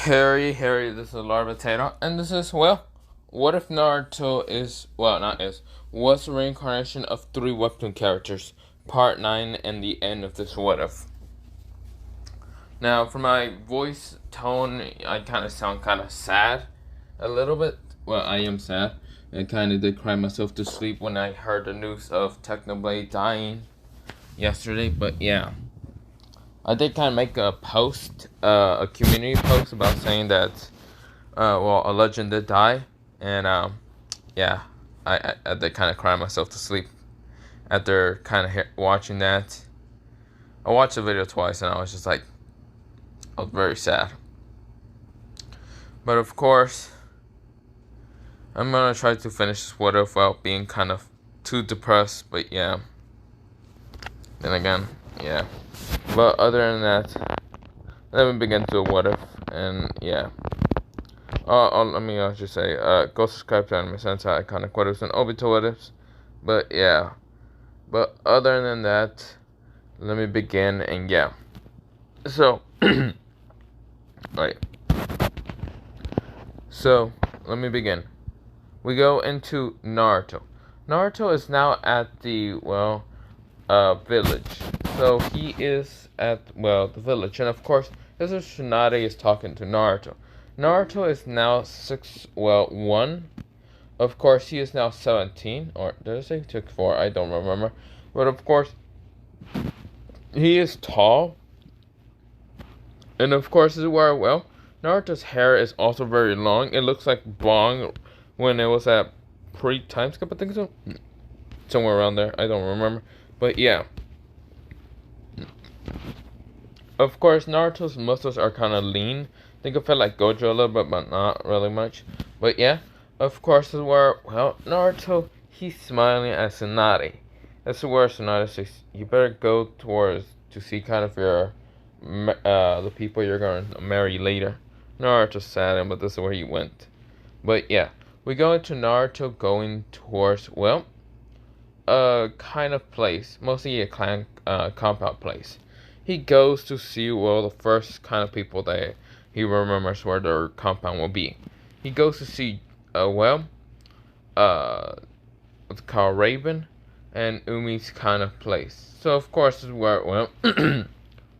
Harry, this is Larva Potato, and this is, well, what if Naruto is, well, not is, was the reincarnation of three webtoon characters, part 9, and the end of this what if. Now, for my voice tone, I kind of sound kind of sad, a little bit. Well, I am sad. I kind of did cry myself to sleep when I heard the news of Technoblade dying yesterday, but yeah. I did kind of make a post, a community post about saying that, a legend did die, and yeah, I did kind of cry myself to sleep after kind of watching that. I watched the video twice, and I was just like, I was very sad. But of course, I'm gonna try to finish this what if without being kind of too depressed. But yeah, then again, yeah. But other than that, let me begin to a what if, and yeah. Let me just say, go subscribe to Anime Sensei Iconic What Ifs and Obito What Ifs. But yeah. But other than that, let me begin, and yeah. So, right. So, let me begin. We go into Naruto. Naruto is now at the, village. So, he is at, the village. And of course, this is Tsunade is talking to Naruto. Naruto is now 1. Of course, he is now 17. Or, did I say 4? I don't remember. But of course, he is tall. And of course, this is where, Naruto's hair is also very long. It looks like Bong when it was at pre-time skip, I think so. Somewhere around there. I don't remember. But yeah. Of course, Naruto's muscles are kind of lean. Think of it like Gojo a little bit, but not really much. But yeah, of course, this is where, Naruto, he's smiling at Tsunade. That's where Tsunade says, you better go towards to see kind of your, the people you're going to marry later. Naruto's sad, but this is where he went. But yeah, we go into Naruto going towards, a kind of place, mostly a clan, compound place. He goes to see, the first kind of people that he remembers where their compound will be. He goes to see, what's called Raven and Umi's kind of place. So, of course, this is where, when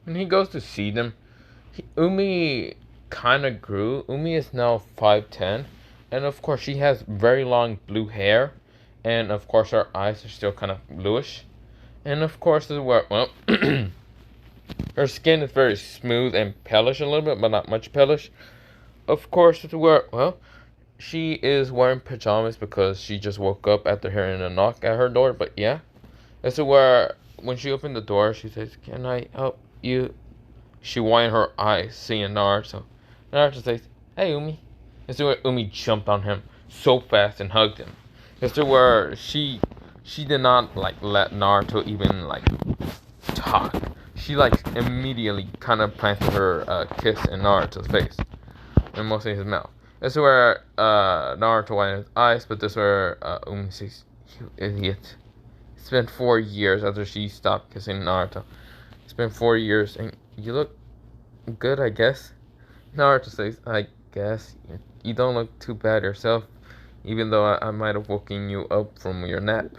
he goes to see them, Umi kind of grew. Umi is now 5'10", and of course, she has very long blue hair, and of course, her eyes are still kind of bluish. And of course, this is where, her skin is very smooth and palish a little bit, but not much palish. Of course, it's where, she is wearing pajamas because she just woke up after hearing a knock at her door. But yeah, this is where, when she opened the door, she says, can I help you? She widened her eyes, seeing Naruto. Naruto says, hey, Umi. This is where Umi jumped on him so fast and hugged him. This is where she did not, let Naruto even, talk. She, immediately kind of planted her kiss in Naruto's face. And mostly his mouth. This is where Naruto widened his eyes, but this is where Umi says, you idiot. It's been 4 years after she stopped kissing Naruto. It's been 4 years, and you look good, I guess. Naruto says, I guess. You don't look too bad yourself, even though I might have woken you up from your nap.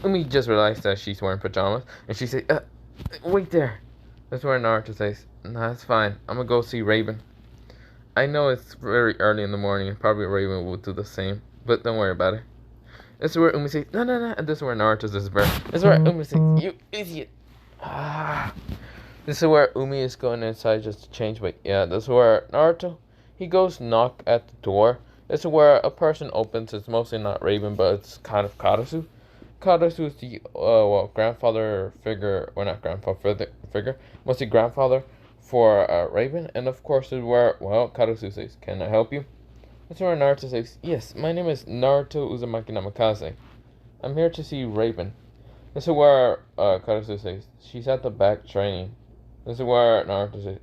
Umi just realized that she's wearing pajamas, and she says, wait there. That's where Naruto says, nah, it's fine. I'm gonna go see Raven. I know it's very early in the morning, and probably Raven will do the same, but don't worry about it. This is where Umi says, no, and this is where Naruto says, this is where Umi says, you idiot. This is where Umi is going inside just to change, but yeah, this is where Naruto, he goes knock at the door. This is where a person opens. It's mostly not Raven, but it's kind of Karasu. Karasu is the, grandfather figure, or not grandfather figure, mostly grandfather for Raven. And of course, this is where, Karasu says, can I help you? That's where Naruto says, yes, my name is Naruto Uzumaki Namikaze. I'm here to see Raven. This is where Karasu says, she's at the back training. This is where Naruto says,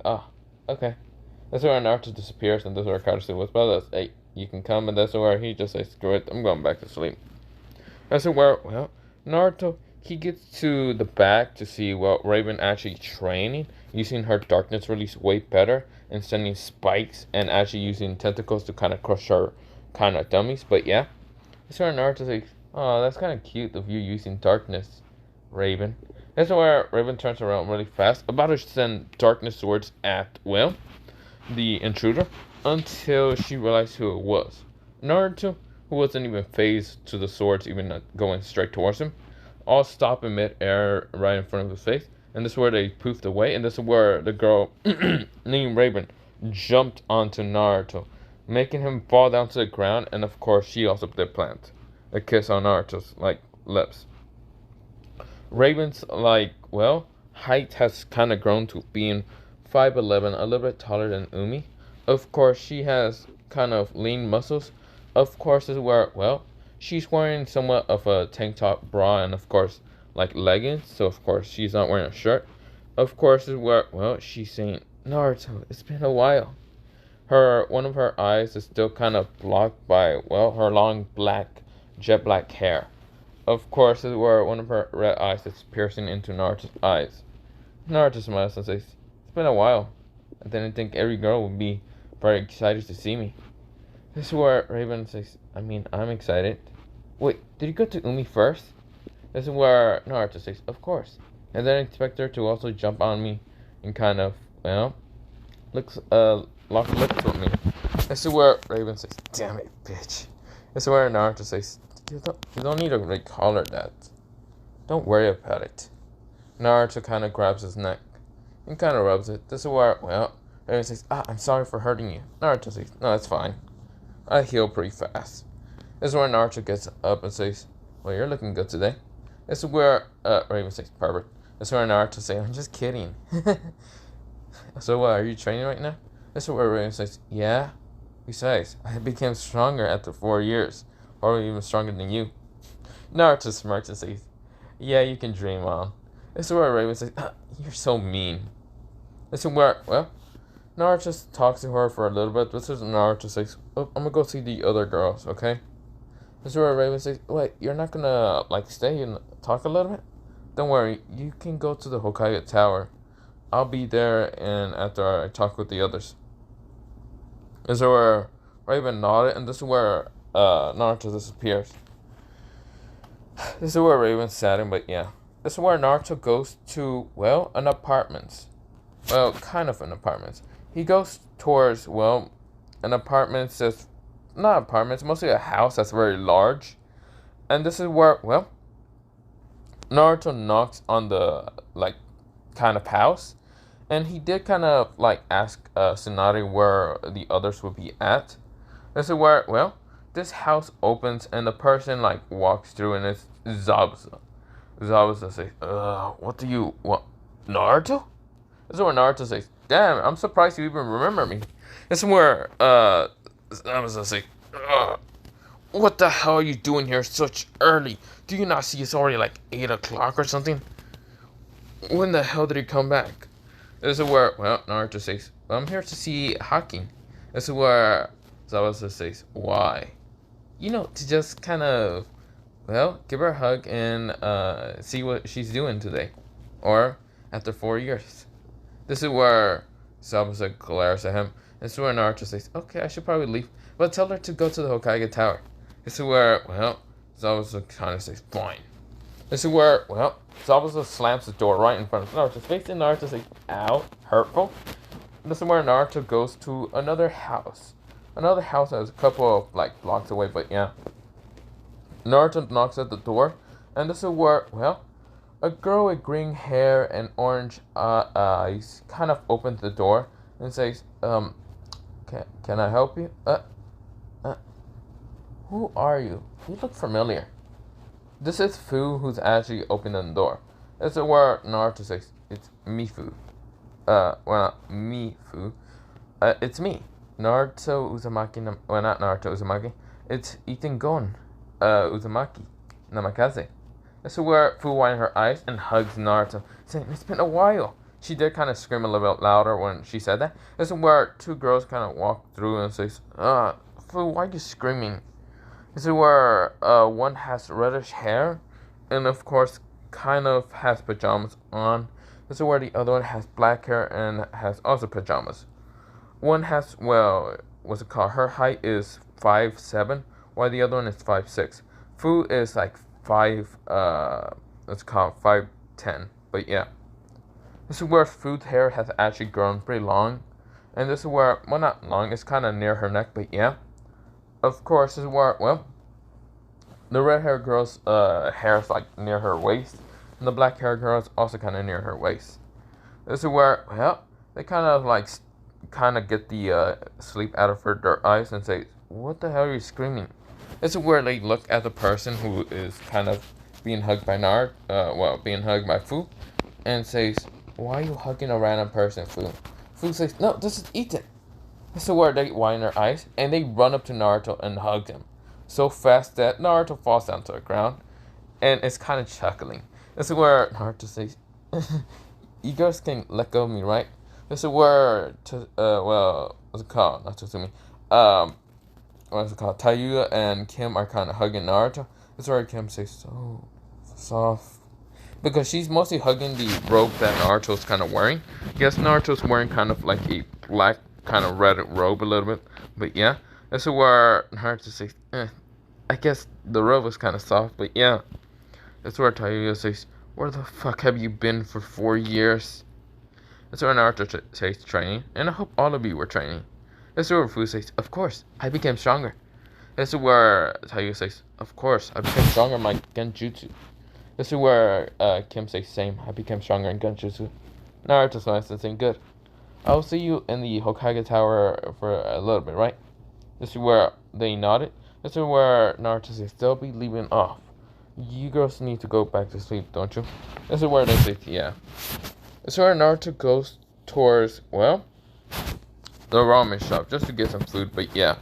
okay. This is where Naruto disappears, and this is where Karasu was, but hey, you can come, and this is where he just says, screw it, I'm going back to sleep. This is where, Naruto, he gets to the back to see, Raven actually training, using her darkness release way better and sending spikes and actually using tentacles to kind of crush her kind of dummies. But yeah, it's where Naruto's like, oh, that's kind of cute of you using darkness, Raven. That's where Raven turns around really fast, about to send darkness swords at, well, the intruder, until she realized who it was. Naruto, who wasn't even phased to the swords even going straight towards him, all stop in mid-air right in front of his face, and this is where they poofed away, and this is where the girl named Raven jumped onto Naruto, making him fall down to the ground, and of course she also did plant a kiss on Naruto's lips. Raven's height has kind of grown to being 5'11", a little bit taller than Umi. Of course, she has kind of lean muscles. Of course, is where, well, she's wearing somewhat of a tank top bra and of course leggings. So of course she's not wearing a shirt. Of course, is where, well, she's saying, Naruto, it's been a while. One of her eyes is still kind of blocked by, well, her long jet black hair. Of course, is where one of her red eyes is piercing into Naruto's eyes. Naruto smiles and says, it's been a while. I didn't think every girl would be very excited to see me. This is where Raven says, I'm excited. Wait, did you go to Umi first? This is where Naruto says, of course. And then I expect her to also jump on me and kind of, well, lock lips with me. This is where Raven says, damn it, bitch. This is where Naruto says, you don't need to call her that. Don't worry about it. Naruto kind of grabs his neck and kind of rubs it. This is where, well, Raven says, I'm sorry for hurting you. Naruto says, no, it's fine. I heal pretty fast. This is where Naruto gets up and says, well, you're looking good today. This is where Raven says, pervert. This is where Naruto says, I'm just kidding. So are you training right now? This is where Raven says, yeah. Besides, I became stronger after 4 years. Or even stronger than you. Naruto smirks and says, yeah, you can dream on. This is where Raven says, you're so mean. This is where, well, Naruto talks to her for a little bit. This is Naruto says, I'm gonna go see the other girls, okay? This is where Raven says, wait, you're not gonna, stay and talk a little bit? Don't worry, you can go to the Hokage Tower. I'll be there and after I talk with the others. This is where Raven nodded, and this is where Naruto disappears. This is where Raven's saddened, but yeah. This is where Naruto goes to, well, an apartment. Well, kind of an apartment. He goes towards, well, an apartment that's not an apartment, it's mostly a house that's very large. And this is where, well, Naruto knocks on the, kind of house. And he did kind of, ask Tsunade where the others would be at. This is where, well, this house opens and the person, walks through and it's Zabuza. Zabuza says, what do you want? Naruto? This is where Naruto says, damn, I'm surprised you even remember me. This is where, Zabuza says, what the hell are you doing here such early? Do you not see it's already 8 o'clock or something? When the hell did he come back? This is where, well, Naruto says, I'm here to see Haki. This is where Zabuza says, why? To just kind of, well, give her a hug and see what she's doing today. Or after 4 years. This is where Zabuza glares at him. This is where Naruto says, okay, I should probably leave. But tell her to go to the Hokage Tower. This is where, well, Zabuza kind of says, fine. This is where, well, Zabuza slams the door right in front of Naruto's face, and Naruto says, ow, hurtful. This is where Naruto goes to another house. Another house that's a couple of, blocks away, but yeah. Naruto knocks at the door, and this is where, well, a girl with green hair and orange eyes kind of opens the door and says, can I help you? Who are you? You look familiar. This is Fu who's actually opening the door. This is where Naruto says, it's me, Fu. Well, not me, Fu. It's me. Naruto Uzumaki, well, not Naruto Uzumaki. It's Iten Gon, Uzumaki, Namikaze. This is where Fu winds her eyes and hugs Naruto, saying, it's been a while. She did kind of scream a little bit louder when she said that. This is where two girls kind of walk through and says, Fu, why are you screaming? This is where one has reddish hair and of course kind of has pajamas on. This is where the other one has black hair and has also pajamas. One has, well, what's it called? Her height is 5'7", while the other one is 5'6". Fu is like let's call it 5'10". But yeah, this is where Fu's hair has actually grown pretty long, and this is where, well, not long, it's kind of near her neck, but yeah. Of course, this is where, well, the red hair girl's hair is like near her waist, and the black hair girl is also kind of near her waist. This is where, well, they kind of like get the sleep out of their eyes and say, "What the hell are you screaming?" This is where they look at the person who is kind of being hugged by being hugged by Fu, and says, "Why are you hugging a random person, Fu?" Fu says, "No, this is Ethan." This is where they widen their eyes, and they run up to Naruto and hug him so fast that Naruto falls down to the ground, and it's kind of chuckling. This is where Naruto says, "You guys can let go of me, right?" This is where, what's it called? Not Tsutsumi. What's it called? Tayuya and Kim are kind of hugging Naruto. This is where Kim says, "So soft." Because she's mostly hugging the robe that Naruto's kind of wearing. Yes, Naruto's wearing kind of like a black, kind of red robe a little bit. But yeah, this is where Naruto says, I guess the robe was kind of soft, but yeah. That's where Tayuya says, "Where the fuck have you been for 4 years?" That's where Naruto says training, and I hope all of you were training. This is where Fu says, "Of course, I became stronger." This is where Tayuya says, "Of course, I became stronger in my genjutsu." This is where Kim says, "Same, I became stronger in genjutsu." Naruto smiles and says, "Good. I will see you in the Hokage Tower for a little bit, right?" This is where they nodded. This is where Naruto says, "They'll be leaving off. You girls need to go back to sleep, don't you?" This is where they say, "Yeah." This is where Naruto goes towards, well, the ramen shop just to get some food, but yeah.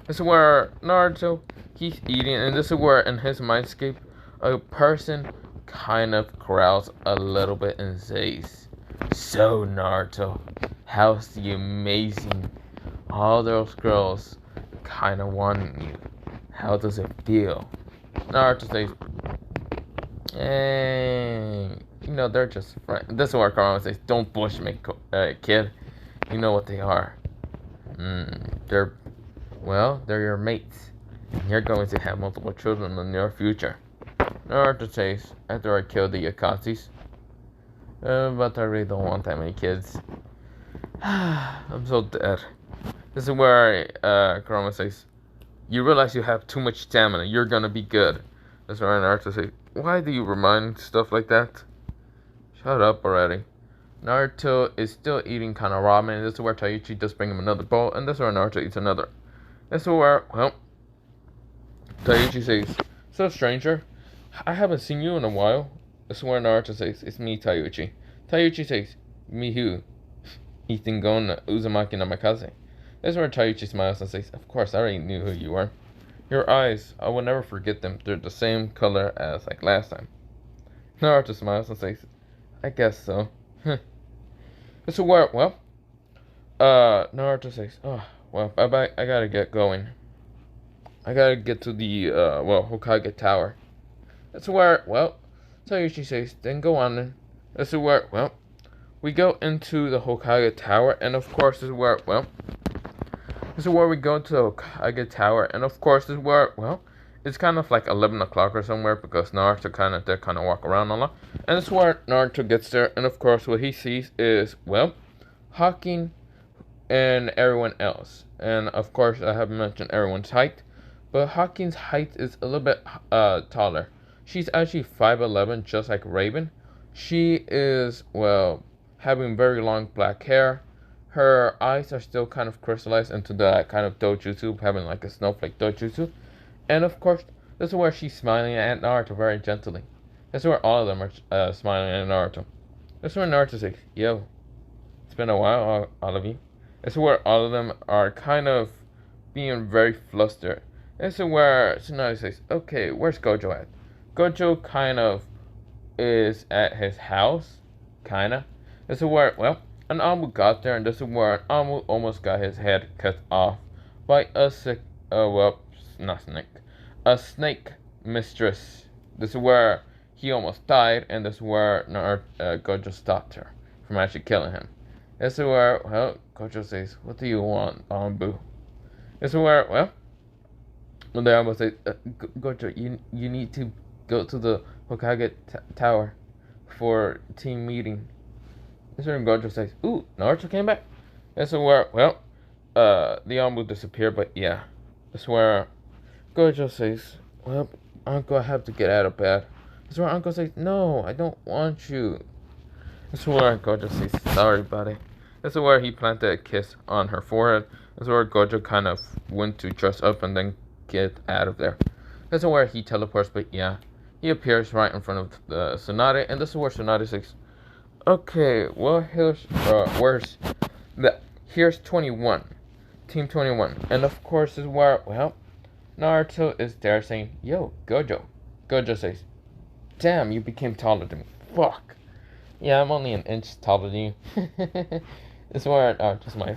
This is where Naruto, he's eating, and this is where in his mindscape, a person kind of growls a little bit and says, "So Naruto, how's the amazing? All those girls kind of wanting you. How does it feel?" Naruto says, they're just friends. This is where Kurama says, "Don't bush me, kid. You know what they are. They're your mates. And you're going to have multiple children in the near future." Naruto says, "After I kill the Akatsu's. But I really don't want that many kids. I'm so dead." This is where Kurama says, "You realize you have too much stamina. You're gonna be good." That's where Naruto says, "Why do you remind stuff like that?" Shut up already. Naruto is still eating kind of ramen, and this is where Taichi does bring him another bowl, and this is where Naruto eats another. This is where, well, Taichi says, "So stranger, I haven't seen you in a while." This is where Naruto says, "It's me, Taichi." Taichi says, "Me who?" "Ethan Gon Uzumaki Namikaze." This is where Taichi smiles and says, "Of course, I already knew who you were. Your eyes, I will never forget them. They're the same color as like last time." Naruto smiles and says, "I guess so." This is where, well, Naruto says, "Oh, well, bye-bye, I gotta get going. I gotta get to the, Hokage Tower." That's where, well, Taichi says, "Then go on then." This is where, well, we go into the Hokage Tower, and of course, this is where, well, this is where we go to the Hokage Tower, and of course, this is where, well, it's kind of like 11 o'clock or somewhere, because Naruto kind of walk around a lot. And this is where Naruto gets there, and of course, what he sees is, well, Hawking and everyone else. And of course, I haven't mentioned everyone's height, but Hawking's height is a little bit taller. She's actually 5'11", just like Raven. She is, well, having very long black hair. Her eyes are still kind of crystallized into that kind of dojutsu, having like a snowflake dojutsu. And of course, this is where she's smiling at Naruto very gently. This is where all of them are smiling at Naruto. This is where Naruto says, "Yo, it's been a while, all of you." This is where all of them are kind of being very flustered. This is where Tsunade says, "Okay, where's Gojo at?" Gojo kind of is at his house, kinda. This is where, well, an Amu got there, and this is where an Amu almost got his head cut off by a not snake, a snake mistress. This is where he almost died, and this is where Gojo stopped her from actually killing him. This is where, well, Gojo says, "What do you want, Boo?" This is where, well, when the Ambo says, "Gojo, you need to go to the Hokage Tower for team meeting." This is where Gojo says, "Ooh, Naruto came back." This is where, well, the Ambo disappeared, but yeah, this is where Gojo says, "Well, Uncle, I have to get out of bed." This is where Uncle says, "No, I don't want you." This is where Gojo says, "Sorry, buddy." This is where he planted a kiss on her forehead. This is where Gojo kind of went to dress up and then get out of there. This is where he teleports, but yeah, he appears right in front of Tsunade, and this is where Tsunade says, "Okay, well, here's 21, Team 21," and of course this is where, well, Naruto is there saying, "Yo, Gojo." Gojo says, "Damn, you became taller than me. Fuck. Yeah, I'm only an inch taller than you." This is where just my.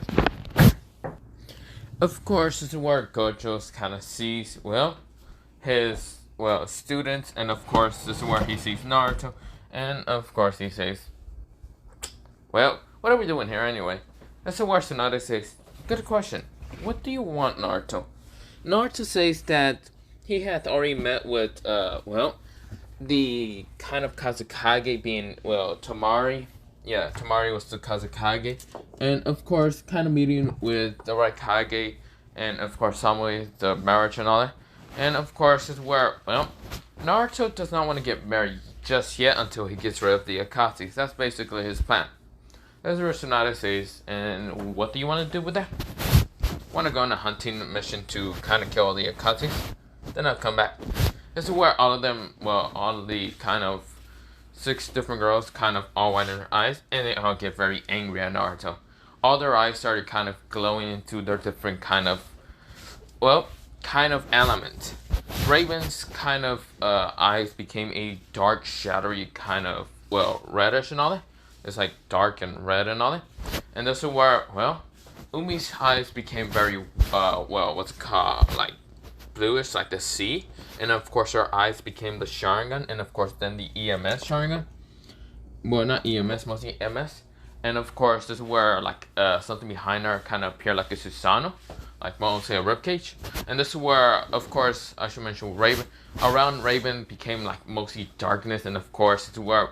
Of course, this is where Gojo kind of sees, well, his students, and of course this is where he sees Naruto, and of course he says, "Well, what are we doing here anyway?" This is where Tsunade says, "Good question. What do you want, Naruto?" Naruto says that he had already met with, the kind of Kazekage being, Tamari. Yeah, Tamari was the Kazekage. And, of course, kind of meeting with the Raikage. And, of course, Samui, the marriage and all that. And, of course, is where, well, Naruto does not want to get married just yet until he gets rid of the Akatsuki. That's basically his plan. That's what Tsunade says. And what do you want to do with that? Want to go on a hunting mission to kind of kill all the Akatsuki? Then I'll come back. This is where all of them, all of the kind of 6 different girls kind of all widen their eyes, and they all get very angry at Naruto. All their eyes started kind of glowing into their different kind of element. Raven's kind of eyes became a dark, shadowy kind of, reddish and all that. It's like dark and red and all that. And this is where, Umi's eyes became very, what's it called, like bluish, like the sea. And of course her eyes became the Sharingan, and of course then the EMS Sharingan. Well, not EMS, mostly MS. And of course this is where like something behind her kind of appeared like a Susanoo, like mostly a ribcage. And this is where, of course, I should mention Raven. Around Raven became like mostly darkness, and of course it's where,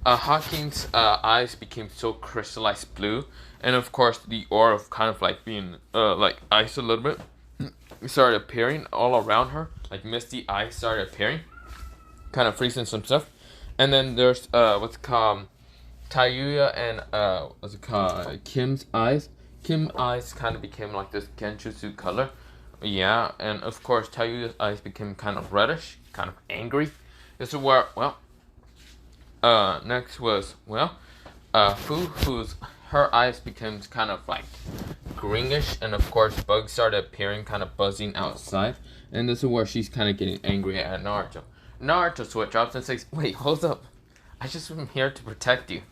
Hawking's eyes became so crystallized blue, and of course the aura of kind of like being like ice a little bit started appearing all around her, like misty eyes started appearing, kind of freezing some stuff. And then there's what's it called, Tayuya and Kim's eyes. Kim's eyes kind of became like this Genjutsu color, yeah. And of course Tayuya's eyes became kind of reddish, kind of angry. This is where, next was, who's her eyes became kind of like greenish, and of course bugs started appearing, kind of buzzing outside. And this is where she's kind of getting angry at Naruto. Naruto switch ups and says, "Wait, hold up. I just am here to protect you.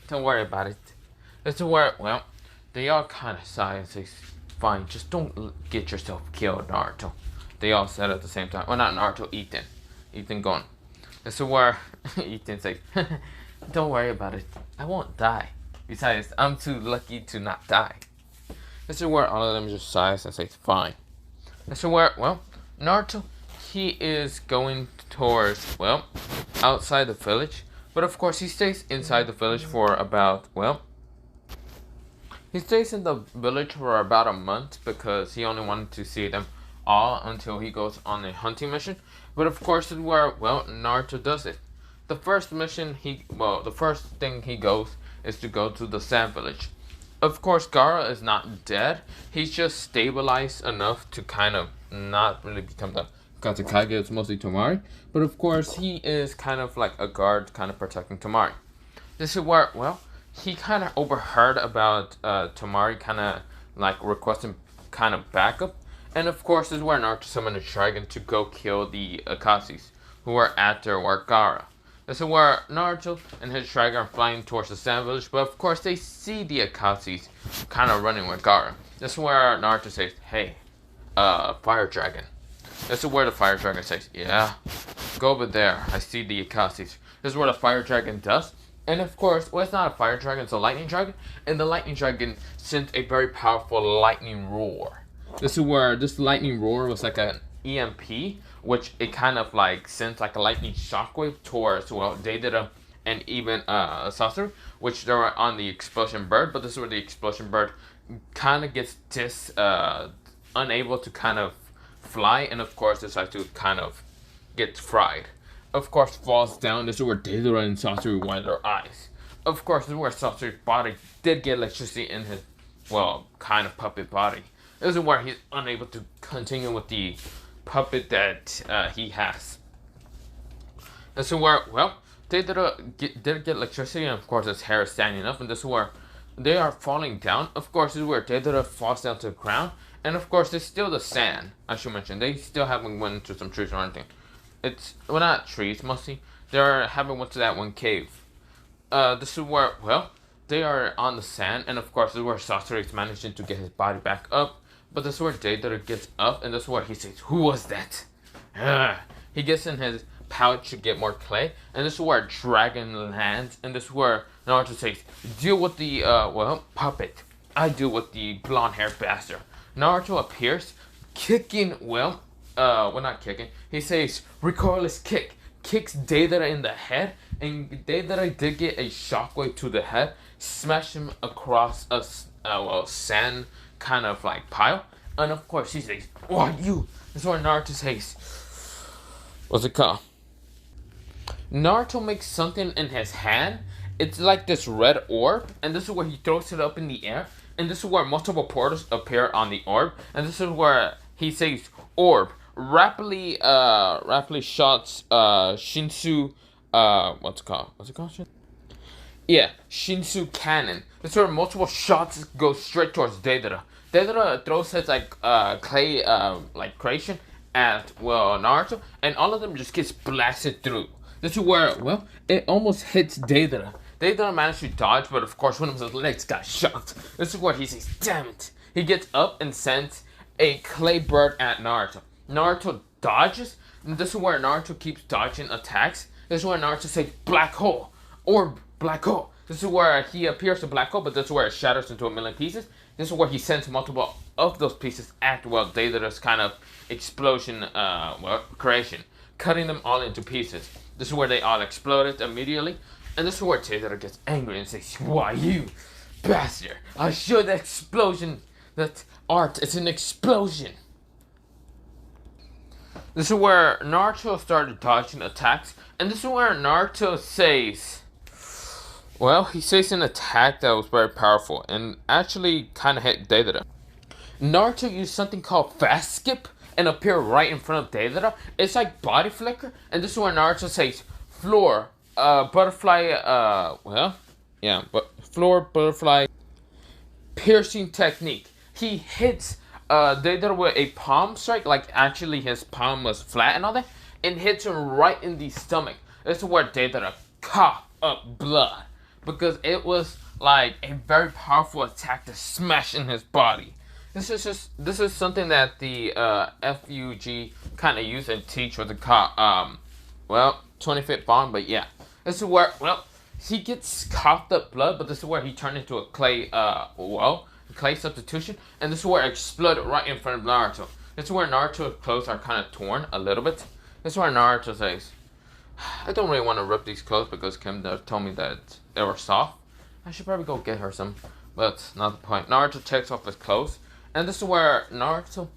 Don't worry about it." This is where, they all kind of sigh and say, "Fine, just don't get yourself killed, Naruto." They all said at the same time. Well, not Naruto, Ethan. Ethan gone. This is where Ethan says, "Don't worry about it. I won't die. Besides, I'm too lucky to not die." This is where all of them just sighs and says, "Fine." This is where, Naruto, he is going towards, outside the village. But of course, he stays inside the village for about, he stays in the village for about a month because he only wanted to see them all until he goes on a hunting mission. But of course, this is where, Naruto does it. The first mission, the first thing he goes is to go to the sand village. Of course, Gaara is not dead. He's just stabilized enough to kind of not really become the Kazekage. It's mostly Tamari. But of course, he is kind of like a guard, kind of protecting Tamari. This is where, he kind of overheard about Tamari kind of like requesting kind of backup. And of course, this is where Naruto summoned a dragon to go kill the Akatsuki who are after Gaara. This is where Naruto and his dragon are flying towards the sand village, but of course they see the Akatsuki kind of running with Gaara. This is where Naruto says, "Hey, fire dragon." This is where the fire dragon says, "Yeah, go over there. I see the Akasis. This is what a fire dragon does. And of course, well, it's not a fire dragon, it's a lightning dragon. And the lightning dragon sent a very powerful lightning roar. This is where this lightning roar was like an EMP, which it kind of like sent like a lightning shockwave towards, well, Deidara and even Sasori, which they were on the explosion bird. But this is where the explosion bird kind of gets unable to kind of fly, and of course decides to kind of get fried. Of course, falls down. This is where Deidara and Sasori wind their eyes. Of course, this is where Sasori's body did get electricity in his, well, kind of puppet body. This is where he's unable to continue with the puppet that he has. This is where, well, Deidara did get electricity, and of course his hair is standing up, and this is where they are falling down. Of course, this is where Deidara falls down to the ground, and of course there's still the sand, I should mention. They still haven't went into some trees or anything. It's, well, not trees, mostly. They haven't went to that one cave. This is where, well, they are on the sand, and of course this is where Sasori is managing to get his body back up. But this is where Deidara gets up, and this is where he says, "Who was that?" He gets in his pouch to get more clay, and this is where dragon lands, and this is where Naruto says, "Deal with the, well, puppet. I deal with the blonde-haired bastard." Naruto appears, kicking, well, not kicking. He says, "Recoilless kick." Kicks Deidara in the head, and Deidara did get a shockwave to the head, smash him across a, well, sand kind of like pile. And of course he says, "What, you?" That's where Naruto says, what's it called? Naruto makes something in his hand. It's like this red orb, and this is where he throws it up in the air, and this is where multiple portals appear on the orb, and this is where he says, "Orb rapidly shots Shinsu, what's it called? Yeah, Shinsu cannon." This is where multiple shots go straight towards Deidara. Deidara throws his like clay like creation at, well, Naruto, and all of them just gets blasted through. This is where, well, it almost hits Deidara. Deidara managed to dodge, but of course one of his legs got shot. This is where he says, "Damn it." He gets up and sends a clay bird at Naruto. Naruto dodges, and this is where Naruto keeps dodging attacks. This is where Naruto says, "Black hole," or "black hole." This is where he appears to black hole, but this is where it shatters into a million pieces. This is where he sends multiple of those pieces at, well, Deidara's kind of explosion, well, creation, cutting them all into pieces. This is where they all exploded immediately, and this is where Deidara gets angry and says, "Why, you bastard, I showed that explosion, that art, it's an explosion." This is where Naruto started dodging attacks, and this is where Naruto says, well, he says an attack that was very powerful and actually kind of hit Deidara. Naruto used something called fast skip and appear right in front of Deidara. It's like body flicker, and this is where Naruto says, "Floor, butterfly, well, yeah, but floor, butterfly, piercing technique." He hits Deidara with a palm strike, like actually his palm was flat and all that, and hits him right in the stomach. This is where Deidara coughed up blood, because it was like a very powerful attack to smash in his body. This is something that the FUG kind of use and teach with the well, 25th bond, but yeah. This is where, well, he gets coughed up blood, but this is where he turned into a clay, well, clay substitution, and this is where it exploded right in front of Naruto. This is where Naruto's clothes are kind of torn a little bit. This is where Naruto says, "I don't really want to rip these clothes because Kim told me that they were soft. I should probably go get her some, but not the point." Naruto takes off his clothes, and this is where Naruto,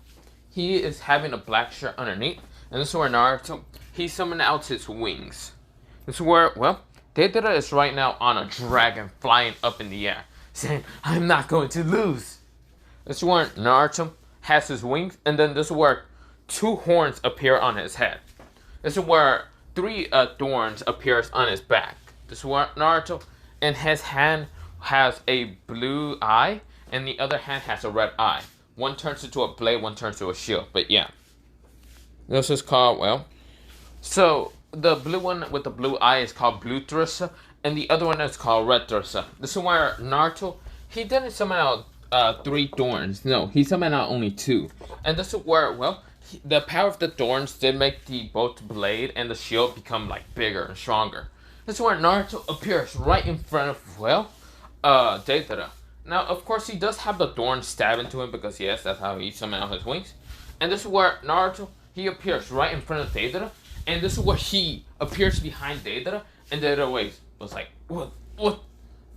he is having a black shirt underneath, and this is where Naruto, he summoned out his wings. This is where, well, Deidara is right now on a dragon flying up in the air, saying, "I'm not going to lose." This is where Naruto has his wings, and then this is where 2 horns appear on his head. This is where 3 thorns appears on his back. This is where Naruto, in his hand, has a blue eye, and the other hand has a red eye. One turns into a blade, one turns to a shield, but yeah. This is called, well, so the blue one with the blue eye is called Blue Thrusa, and the other one is called Red Thrusa. This is where Naruto, he didn't summon out 3 thorns. No, he summoned out only 2. And this is where, well, the power of the thorns did make the both blade and the shield become like bigger and stronger. This is where Naruto appears right in front of Deidara. Now, of course, he does have the thorn stab into him because yes, that's how he summoned out his wings. And this is where Naruto he appears right in front of Deidara, and this is where he appears behind Deidara, and Deidara was like, what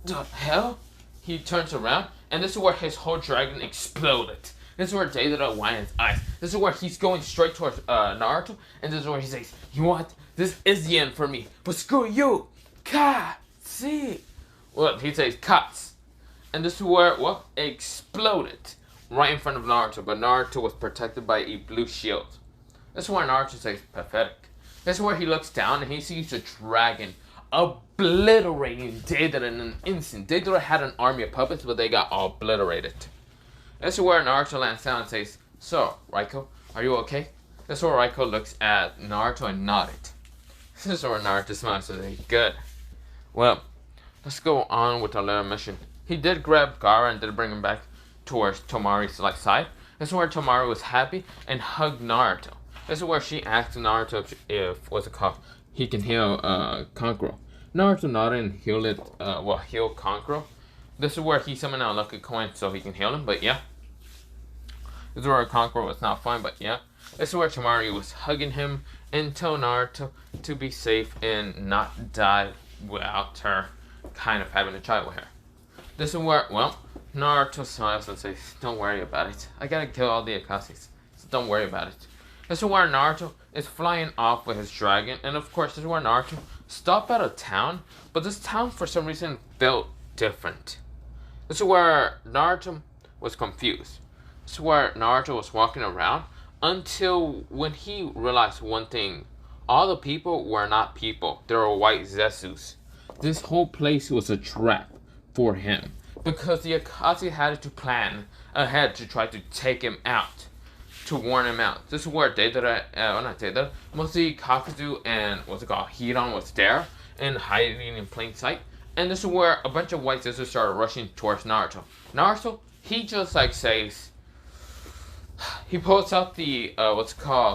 the hell? He turns around, and this is where his whole dragon exploded. This is where Deidara winds his eyes. This is where he's going straight towards Naruto, and this is where he says, "You know what? This is the end for me, but screw you, see." Well, he says, "Cuts," and this is where it exploded right in front of Naruto, but Naruto was protected by a blue shield. This is where Naruto says, "Pathetic." This is where he looks down and he sees the dragon obliterating Deidara in an instant. Deidara had an army of puppets, but they got obliterated. This is where Naruto lands down and says, "So, Raiko, are you okay?" This is where Raiko looks at Naruto and nodded. This is where Naruto smiles and says, "Good. Well, let's go on with our little mission." He did grab Gaara and did bring him back towards Tomari's side. This is where Tomari was happy and hugged Naruto. This is where she asked Naruto if what's it called, he can heal Kankuro. Naruto nodded and healed Kankuro. This is where he summoned out Lucky Coin so he can heal him, but yeah. This is where Kankuro was not fine, but yeah. This is where Tomari was hugging him and told Naruto to be safe and not die without her kind of having a child with her. This is where, Naruto smiles and says, "Don't worry about it. I gotta kill all the Akashis, so don't worry about it." This is where Naruto is flying off with his dragon, and of course this is where Naruto stopped at a town, but this town for some reason felt different. This is where Naruto was confused. This is where Naruto was walking around until when he realized one thing. All the people were not people. They were white Zetsus. This whole place was a trap for him because the Akashi had to plan ahead to try to take him out, to warn him out. This is where mostly Kakuzu and Hiran was there and hiding in plain sight. And this is where a bunch of white Zetsus started rushing towards Naruto. Naruto, he just says, he pulls out the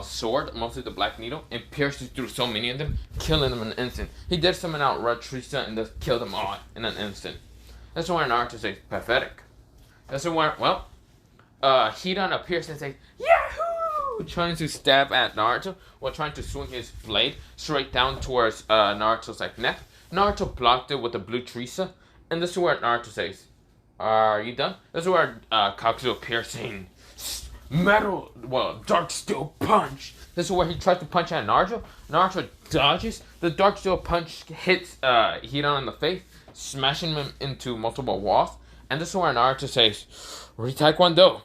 sword, mostly the black needle, and pierces through so many of them, killing them in an instant. He did summon out Red Trista and just killed them all in an instant. That's where Naruto says, "Pathetic." That's where, Hidan appears and says, "Yahoo!" trying to stab at Naruto while trying to swing his blade straight down towards Naruto's neck. Naruto blocked it with the blue Trisa, and this is where Naruto says, "Are you done?" This is where Kakuzu appears saying, Dark Steel Punch. This is where he tries to punch at Naruto. Naruto dodges. The Dark Steel Punch hits Hidan in the face, smashing him into multiple walls. And this is where Naruto says, "Re-Taekwondo."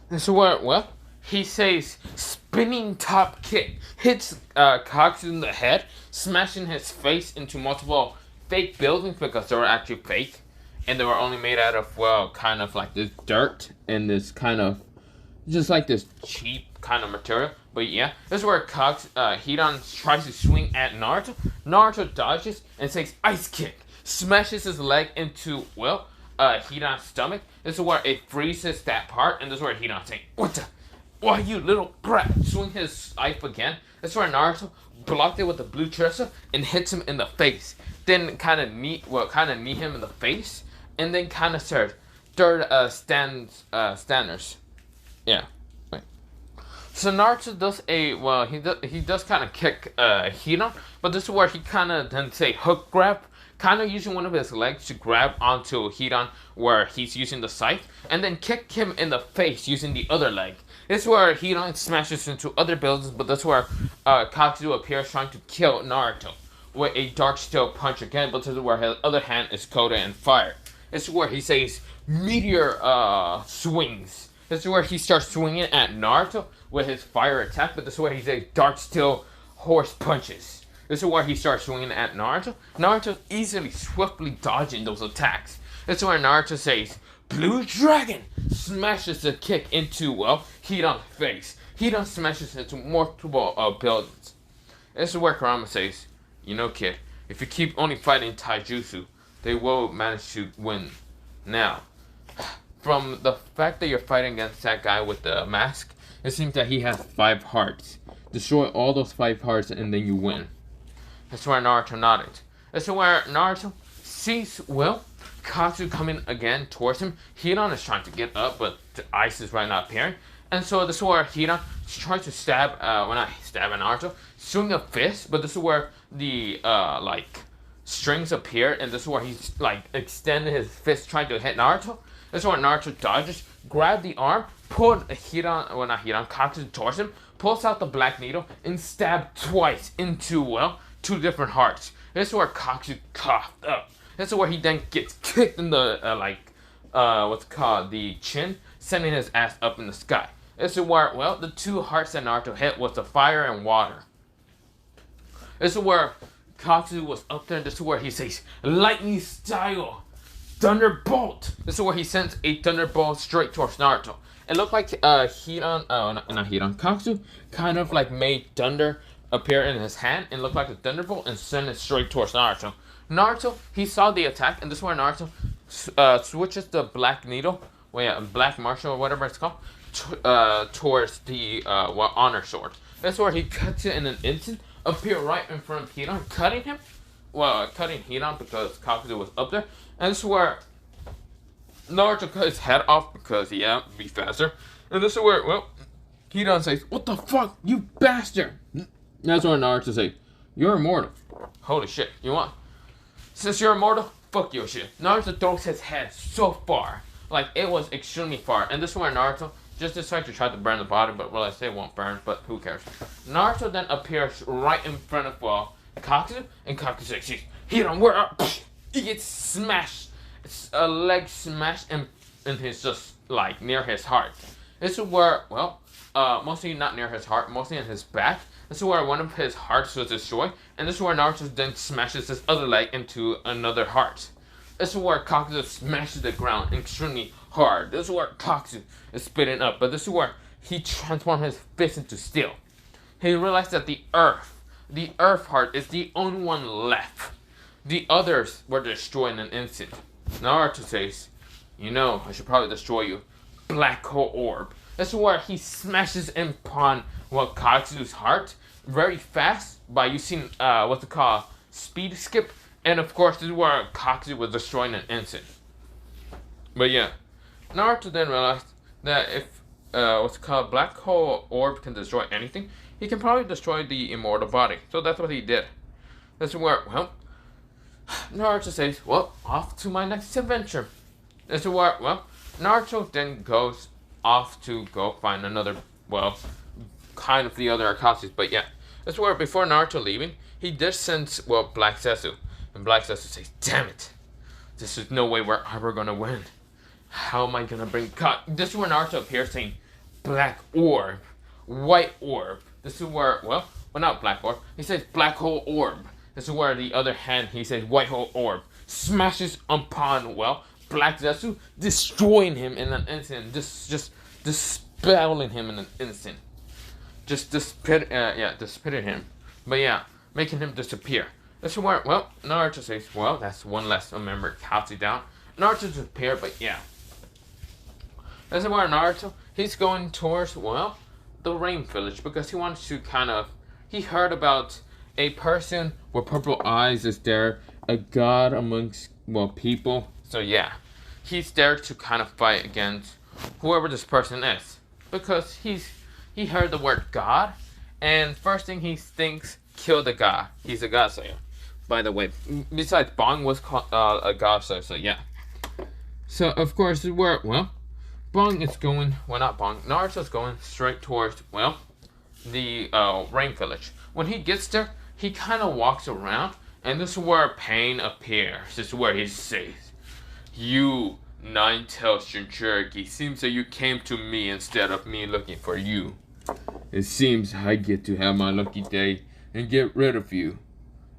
This is where, he says, spinning top kick, hits Kakuzu in the head, smashing his face into multiple fake buildings because they were actually fake. And they were only made out of, kind of like this dirt and this kind of, just like this cheap kind of material. But yeah, this is where Hidan tries to swing at Naruto. Naruto dodges and says, "Ice kick." Smashes his leg into, Hidan's stomach. This is where it freezes that part. And this is where Hidan saying, "What the? Why, you little brat?" Swing his knife again. This is where Naruto blocked it with the blue Trissa and hits him in the face. Then kind of knee him in the face. And then kind of standers. Yeah. Wait. So Naruto does he does kind of kick Hidan, but this is where he kind of then say hook grab, kind of using one of his legs to grab onto Hidan where he's using the scythe, and then kick him in the face using the other leg. This is where Hidan smashes into other buildings, but that's where Kakuzu appears trying to kill Naruto with a Dark Steel Punch again, but this is where his other hand is coated in fire. This is where he says meteor swings. This is where he starts swinging at Naruto with his fire attack, but this is where he says Dark Steel Horse Punches. This is where he starts swinging at Naruto. Naruto easily, swiftly dodging those attacks. This is where Naruto says Blue Dragon, smashes the kick into, Hidan's face. Hidan smashes into multiple buildings. This is where Kurama says, "You know, kid, if you keep only fighting taijutsu, they will manage to win." Now, from the fact that you're fighting against that guy with the mask, It seems that he has 5 hearts. Destroy all those 5 hearts and then you win. That's where Naruto nodded. That's where Naruto sees, well, Katsu coming again towards him. Hidan is trying to get up, but the ice is right now appearing. And so this is where Hidan tries to stab, when I stab at Naruto, swing a fist, but this is where the, strings appear, and this is where he's, extending his fist trying to hit Naruto. This is where Naruto dodges, grab the arm, pulled Katsu towards him, pulls out the black needle, and stab twice into, well, 2 different hearts. This is where Katsu coughed up. This is where he then gets kicked in the, the chin, sending his ass up in the sky. This is where, well, the 2 hearts that Naruto hit was the fire and water. This is where Katsu was up there, and this is where he says, lightning style, thunderbolt. This is where he sends a thunderbolt straight towards Naruto. It looked like Katsu kind of like made thunder appear in his hand and looked like a thunderbolt and sent it straight towards Naruto. Naruto, he saw the attack, and this is where Naruto switches the black needle, black martial or whatever it's called, towards the honor sword. That's where he cuts it in an instant, appear right in front of Hidan, cutting Hidan because Katsu was up there. And this is where Naruto cut his head off because, yeah, be faster. And this is where, well, Hidan says, what the fuck, you bastard! That's where Naruto says, you're immortal. Holy shit, you want? Since you're immortal, fuck your shit. Naruto throws his head so far. Like, it was extremely far. And this is where Naruto just decided to try to burn the body, but, well, I say it won't burn, but who cares. Naruto then appears right in front of, well, Katsu, and Katsu says, Hidan, where are... He gets smashed. It's a leg smashed in his, just, like, near his heart. This is where, well, mostly not near his heart, mostly in his back. This is where one of his hearts was destroyed, and this is where Naruto then smashes his other leg into another heart. This is where Katsu smashes the ground extremely hard. This is where Katsu is spitting up, but this is where he transformed his fist into steel. He realized that the earth heart is the only one left. The others were destroyed in an instant. Naruto says, you know, I should probably destroy you. Black hole orb. This is where he smashes upon, well, Katsu's heart very fast by using, speed skip. And of course, this is where Katsu was destroyed in an instant. But yeah, Naruto then realized that if, black hole orb can destroy anything, he can probably destroy the immortal body. So that's what he did. This is where, well, Naruto says, well, off to my next adventure. This is where, well, Naruto then goes off to go find another, well, kind of the other Akatsu's, but yeah. This is where, before Naruto leaving, he did send, well, Black Setsu. And Black Setsu says, damn it. This is no way we're ever gonna win. How am I gonna bring this is where Naruto appears saying, black orb, white orb. This is where, well, not black orb. He says black hole orb. This is where the other hand, he says white hole orb. Smashes upon, well, Black Zetsu, destroying him in an instant. Just dispelling him in an instant. Just dispitting him. But yeah, making him disappear. This is where, well, Naruto says, well, that's one less member Katsu down. Naruto disappeared, but yeah. This is where Naruto, he's going towards, well, the Rain Village, because he wants to he heard about a person with purple eyes is there, a god amongst, well, people. So yeah, he's there to kind of fight against whoever this person is, because he heard the word god, and first thing he thinks, kill the god. He's a god slayer. By the way, besides Bong was called, a god slayer, so yeah. So of course, where, well, Bong is going, well, not Bong, Naruto's going straight towards, well, the Rain Village. When he gets there, he kind of walks around, and this is where Pain appears. This is where he says, you, Nine-Tailed Jinchuriki, seems that you came to me instead of me looking for you. It seems I get to have my lucky day and get rid of you.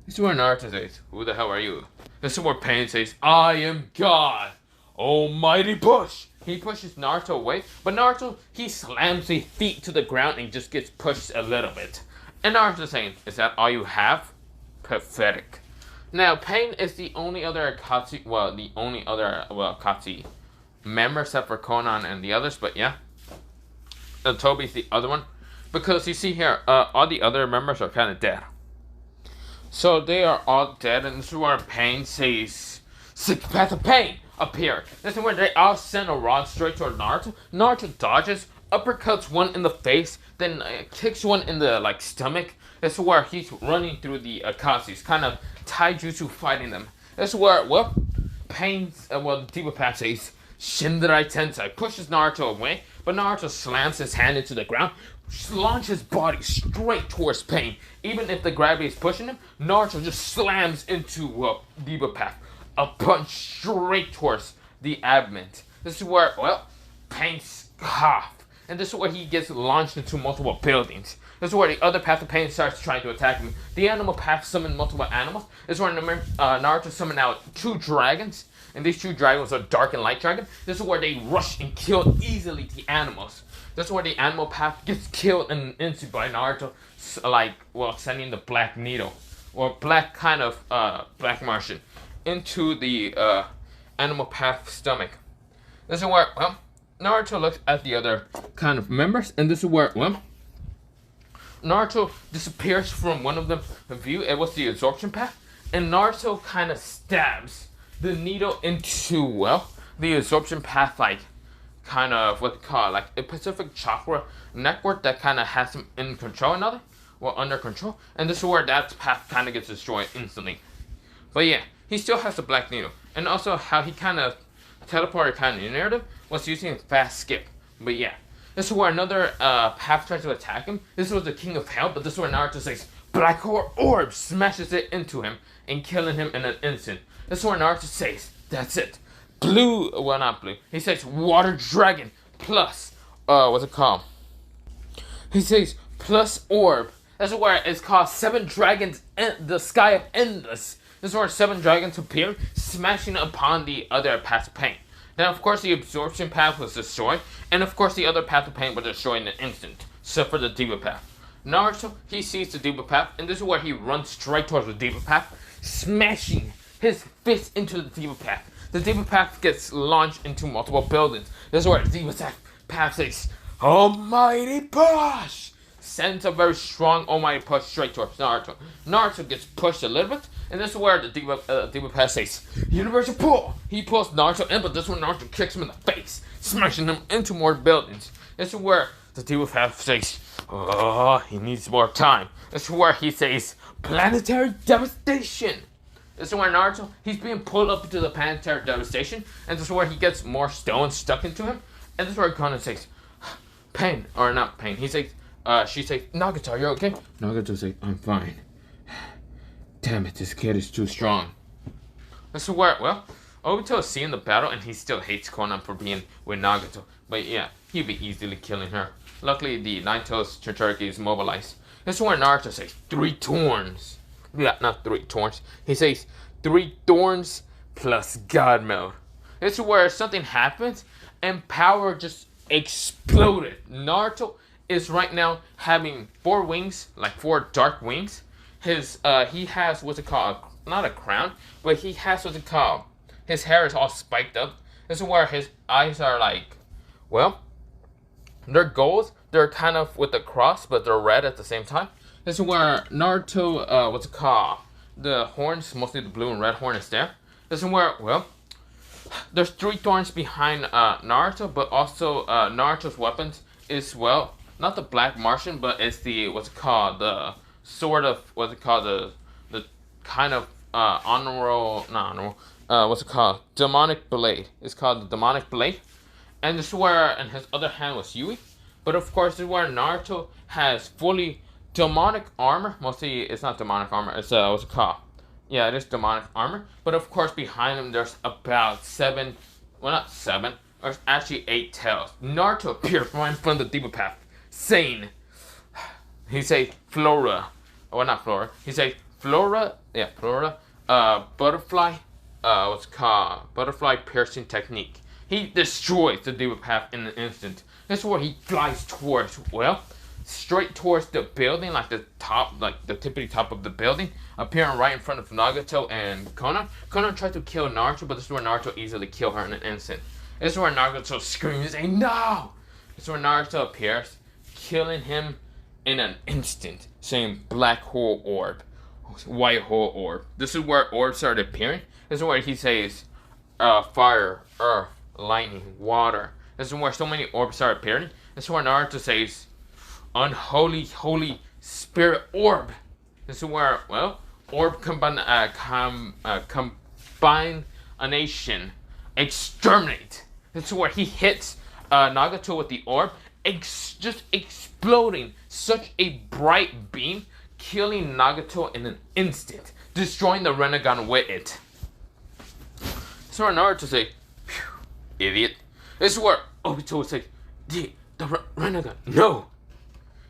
This is where Naruto says, who the hell are you? This is where Pain says, I am God, almighty push. He pushes Naruto away, but Naruto, he slams his feet to the ground and just gets pushed a little bit. And Naruto's saying, is that all you have? Pathetic. Now, Pain is the only other Akatsuki, Akatsuki member except for Konan and the others, but yeah. Toby's the other one, because you see here, all the other members are kind of dead. So they are all dead, and this is where Pain says, "Sixth path of pain appear." This is where they all send a rod straight toward Naruto. Naruto dodges, uppercuts one in the face, then kicks one in the stomach. This is where he's running through the Akatsu's, kind of taijutsu fighting them. This is where Pain's the Diva Path says, "Shinderai Tensei," pushes Naruto away, but Naruto slams his hand into the ground, launches his body straight towards Pain. Even if the gravity is pushing him, Naruto just slams into Diva Path, a punch straight towards the abdomen. This is where Pain's cough, and this is where he gets launched into multiple buildings. This is where the other Path of Pain starts trying to attack him. The animal path summoned multiple animals. This is where Naruto summoned out 2 dragons, and these 2 dragons are Dark and Light Dragon. This is where they rush and kill easily the animals. This is where the animal path gets killed in an instant by Naruto, sending the Black Needle, or black Black Martian, into the animal path stomach. This is where, Naruto looks at the other kind of members, and this is where, Naruto disappears from one of them view. It was the absorption path, and Naruto kind of stabs the needle into the absorption path, kind of a Pacific chakra network that kind of has him in control, under control. And this is where that path kind of gets destroyed instantly. But yeah, he still has the Black Needle, and also how he kind of teleported kind of narrative was using a fast skip. But yeah. This is where another path tries to attack him. This was the King of Hell, but this is where Naruto says, "Black Orb," smashes it into him and killing him in an instant. This is where Naruto says, "That's it. Not blue. He says, "Water Dragon plus, what's it called?" He says, "plus orb." This is where it's called 7 Dragons in the Sky of Endless. This is where 7 dragons appear, smashing upon the other Path of Pain. Then, of course, the absorption path was destroyed, and of course, the other Path of Pain was destroyed in an instant, except for the Diva Path. Naruto, he sees the Diva Path, and this is where he runs straight towards the Diva Path, smashing his fist into the Diva Path. The Diva Path gets launched into multiple buildings. This is where the Diva Path says, "Almighty Push!" Sends a very strong Almighty Push straight towards Naruto. Naruto gets pushed a little bit, and this is where the Diva Path says, "Universal Pull!" He pulls Naruto in, but this one Naruto kicks him in the face, smashing him into more buildings. This is where the Diva Path says, "Oh, he needs more time." This is where he says, "Planetary Devastation!" This is where Naruto, he's being pulled up into the Planetary Devastation, and this is where he gets more stones stuck into him. And this is where Konan says, "Pain," or not Pain, he says, she says, "Nagato, are you okay?" Nagato says, "I'm fine." Damn it, this kid is too strong. This is where, Obito is seeing the battle, and he still hates Konan for being with Nagato. But yeah, he'll be easily killing her. Luckily, the Nine-Tails Todoroki is mobilized. This is where Naruto says, 3 thorns. Yeah, not 3 thorns. He says, 3 thorns plus God mode. This is where something happens, and power just exploded. Naruto is right now having 4 wings, 4 dark wings. He has what's it called? Not a crown, but he has what's it called? His hair is all spiked up. This is where his eyes are they're gold. They're kind of with the cross, but they're red at the same time. This is where Naruto, what's it called? The horns, mostly the blue and red horn is there. This is where, there's 3 thorns behind Naruto, but also Naruto's weapons is, not the Black Martian, but it's the, what's it called? The sort of, what's it called? The kind of what's it called? Demonic Blade. It's called the Demonic Blade. And this is where, in his other hand was Yui. But of course, this is where Naruto has fully demonic armor. Mostly, it's not demonic armor. It's, what's it called? Yeah, it is demonic armor. But of course, behind him, there's about 7, not 7, there's actually 8 tails. Naruto appeared right in front of the Diva Path, saying, he says, Flora. Not Flora. He says, Flora, butterfly, what's it called? Butterfly piercing technique. He destroys the Diva Path in an instant. This is where he flies towards, straight towards the building, the tippity top of the building, appearing right in front of Nagato and Konan. Konan tried to kill Naruto, but this is where Naruto easily killed her in an instant. This is where Nagato screams, saying, "No!" It's where Naruto appears, killing him in an instant, saying black hole orb, white hole orb. This is where orbs started appearing. This is where he says fire, earth, lightning, water. This is where so many orbs start appearing. This is where Naruto says unholy, holy spirit orb. This is where, well, orb combination, exterminate. This is where he hits Nagato with the orb, just exploding such a bright beam, killing Nagato in an instant, destroying the Rinnegan with it. This is where Naruto say, idiot. This is where Obito would say, the Rinnegan, no.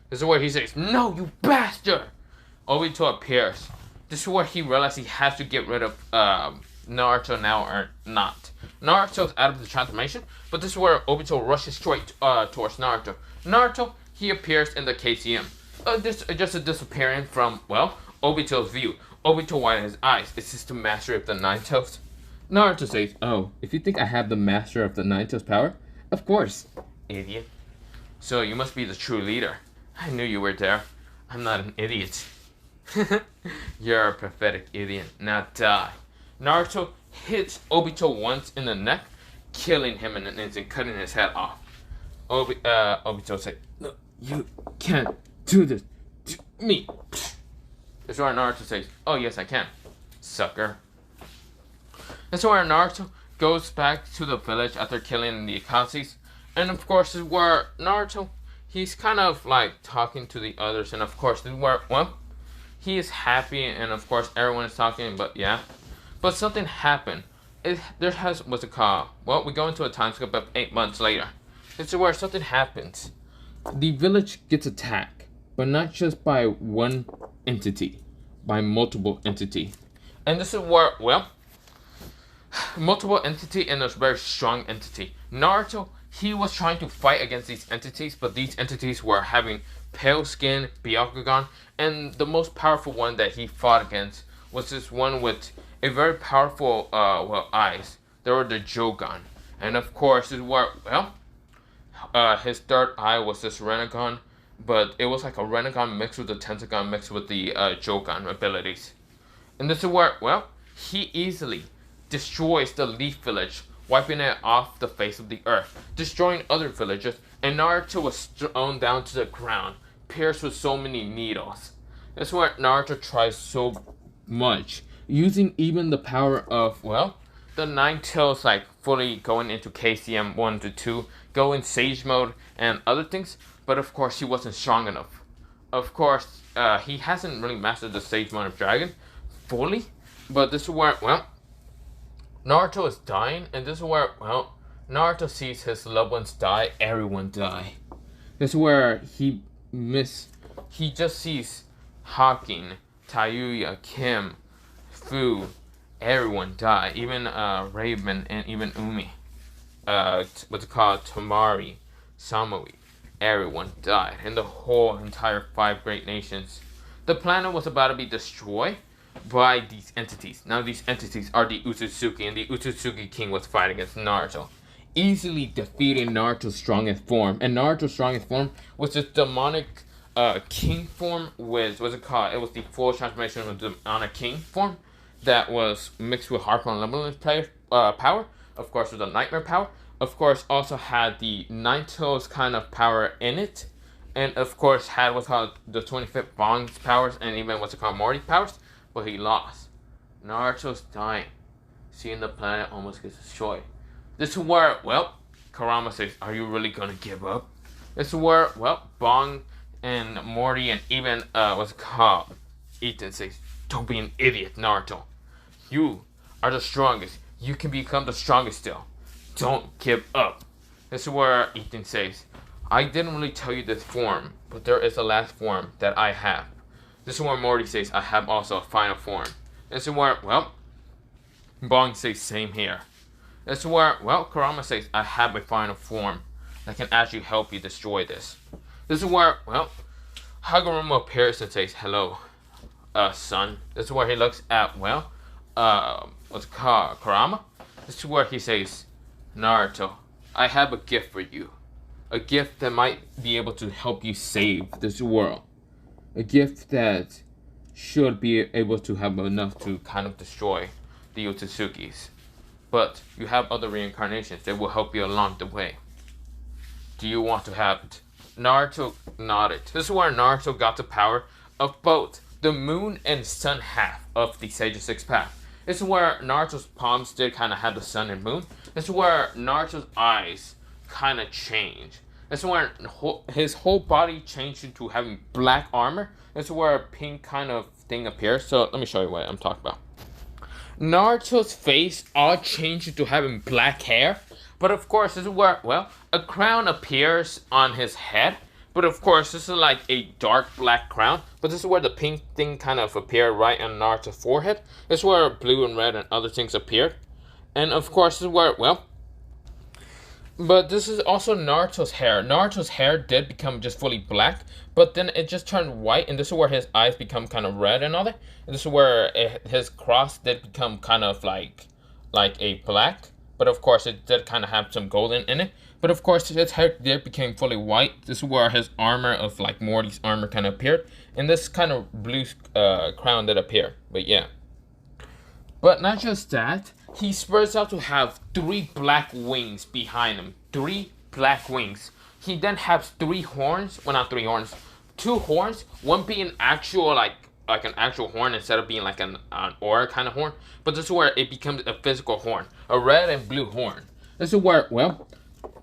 This is where he says, no, you bastard. Obito appears. This is where he realizes he has to get rid of Naruto now or not. Naruto's out of the transformation, but this is where Obito rushes straight towards Naruto. Naruto, he appears in the KCM. Just a disappearing from, well, Obito's view. Obito widens his eyes. Is this the master of the Nine Tails? Naruto says, oh, if you think I have the master of the Nine Tails power, of course, idiot. So you must be the true leader. I knew you were there. I'm not an idiot. You're a pathetic idiot. Now die. Naruto hits Obito once in the neck, killing him in an instant, cutting his head off. Obito said, no, you can't do this to me. That's why Naruto says, oh yes I can, sucker. That's why Naruto goes back to the village after killing the Akatsuki. And of course this is where Naruto, he's kind of like talking to the others, and of course this is where, well, he is happy, and of course everyone is talking, but yeah. But something happened. What's it called? Well, we go into a time skip of 8 months later. This is where something happens. The village gets attacked, but not just by one entity, by multiple entities. And this is where, well, multiple entity and a very strong entity. Naruto, he was trying to fight against these entities, but these entities were having pale skin, Byakugan, and the most powerful one that he fought against was this one with a very powerful, eyes. They were the Jogan. And of course, this is where, well, his third eye was this Rinnegan, but it was like a Rinnegan mixed with the Tentagon mixed with the Jogan abilities. And this is where, well, he easily destroys the Leaf Village, wiping it off the face of the earth, destroying other villages, and Naruto was thrown down to the ground, pierced with so many needles. That's why Naruto tries so much, using even the power of, well, the Nine Tails, like fully going into KCM 1 to 2, go in Sage mode and other things, but of course he wasn't strong enough. Of course, he hasn't really mastered the Sage mode of Dragon fully, but this is where, well, Naruto is dying, and this is where, well, Naruto sees his loved ones die, everyone die. This is where he just sees Hawking, Tayuya, Kim, Fu, everyone die, even Raven and even Umi. What's it called? Tamari, Samui, everyone died, and the whole entire 5 great nations. The planet was about to be destroyed by these entities. Now these entities are the Utsutsuki, and the Utsutsuki King was fighting against Naruto, easily defeating Naruto's strongest form. And Naruto's strongest form was this demonic king form with, what's it called? It was the full transformation of the demonic king form that was mixed with Harpo and Limitless power, of course with the nightmare power, of course also had the Nine Tails kind of power in it, and of course had what's called the 25th Bond's powers, and even what's it called Morty's powers, but he lost. Naruto's dying, seeing the planet almost gets destroyed. This is where, well, Kurama says, are you really gonna give up? This is where, well, Bong and Morty and even, what's it called, Ethan says, don't be an idiot, Naruto. You are the strongest. You can become the strongest still. Don't give up. This is where Ethan says, I didn't really tell you this form, but there is a last form that I have. This is where Morty says, I have also a final form. This is where, well, Bong says, same here. This is where, well, Kurama says, I have a final form that can actually help you destroy this. This is where, well, Hagoromo appears and says, hello, son. This is where he looks at, well, what's it called, Kurama. This is where he says, Naruto, I have a gift for you. A gift that might be able to help you save this world. A gift that should be able to have enough to kind of destroy the Otsutsuki's. But you have other reincarnations that will help you along the way. Do you want to have it? Naruto nodded. This is where Naruto got the power of both the moon and sun half of the Sage of Six Path. This is where Naruto's palms did kind of have the sun and moon. This is where Naruto's eyes kind of changed. This is where his whole body changed into having black armor. This is where a pink kind of thing appears. So let me show you what I'm talking about. Naruto's face all changed into having black hair. But of course, this is where, well, a crown appears on his head. But of course, this is like a dark black crown. But this is where the pink thing kind of appeared right on Naruto's forehead. This is where blue and red and other things appeared. And of course, this is where, well, but this is also Naruto's hair. Naruto's hair did become just fully black, but then it just turned white, and this is where his eyes become kind of red and all that. And this is where his cross did become kind of like a black, but of course it did kind of have some golden in it. But of course his hair did became fully white. This is where his armor of like Morty's armor kind of appeared, and this kind of blue crown that appeared. But yeah. But not just that, he spreads out to have 3 black wings behind him. 3 black wings. He then has 3 horns. Well, not 3 horns. 2 horns. One being actual, like an actual horn instead of being like an aura kind of horn. But this is where it becomes a physical horn. A red and blue horn. This is where, well,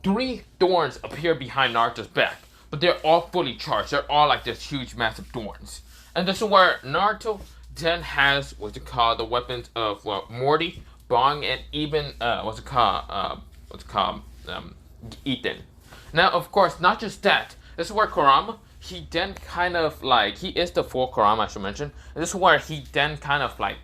3 thorns appear behind Naruto's back. But they're all fully charged. They're all like this huge, massive thorns. And this is where Naruto then has what's it called, the weapons of, well, Morty, Bong, and even Ethan. Now, of course, not just that. This is where Kurama, he then kind of like, he is the full Kurama, I should mention. And this is where he then kind of like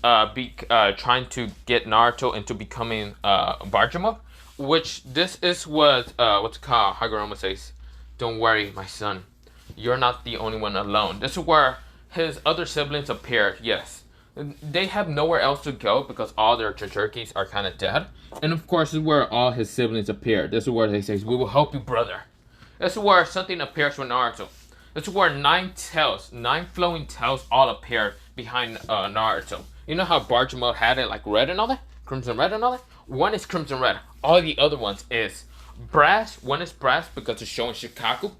trying to get Naruto into becoming Barjima, which this is what Hagoromo says. Don't worry, my son. You're not the only one alone. This is where his other siblings appeared, yes. They have nowhere else to go because all their Jinchurikis are kind of dead. And of course, this is where all his siblings appeared. This is where they say, we will help you, brother. This is where something appears with Naruto. This is where 9 tails, 9 flowing tails all appear behind Naruto. You know how Barjimo had it like red and all that? Crimson red and all that? One is crimson red. All the other ones is brass. One is brass because it's showing Shikaku.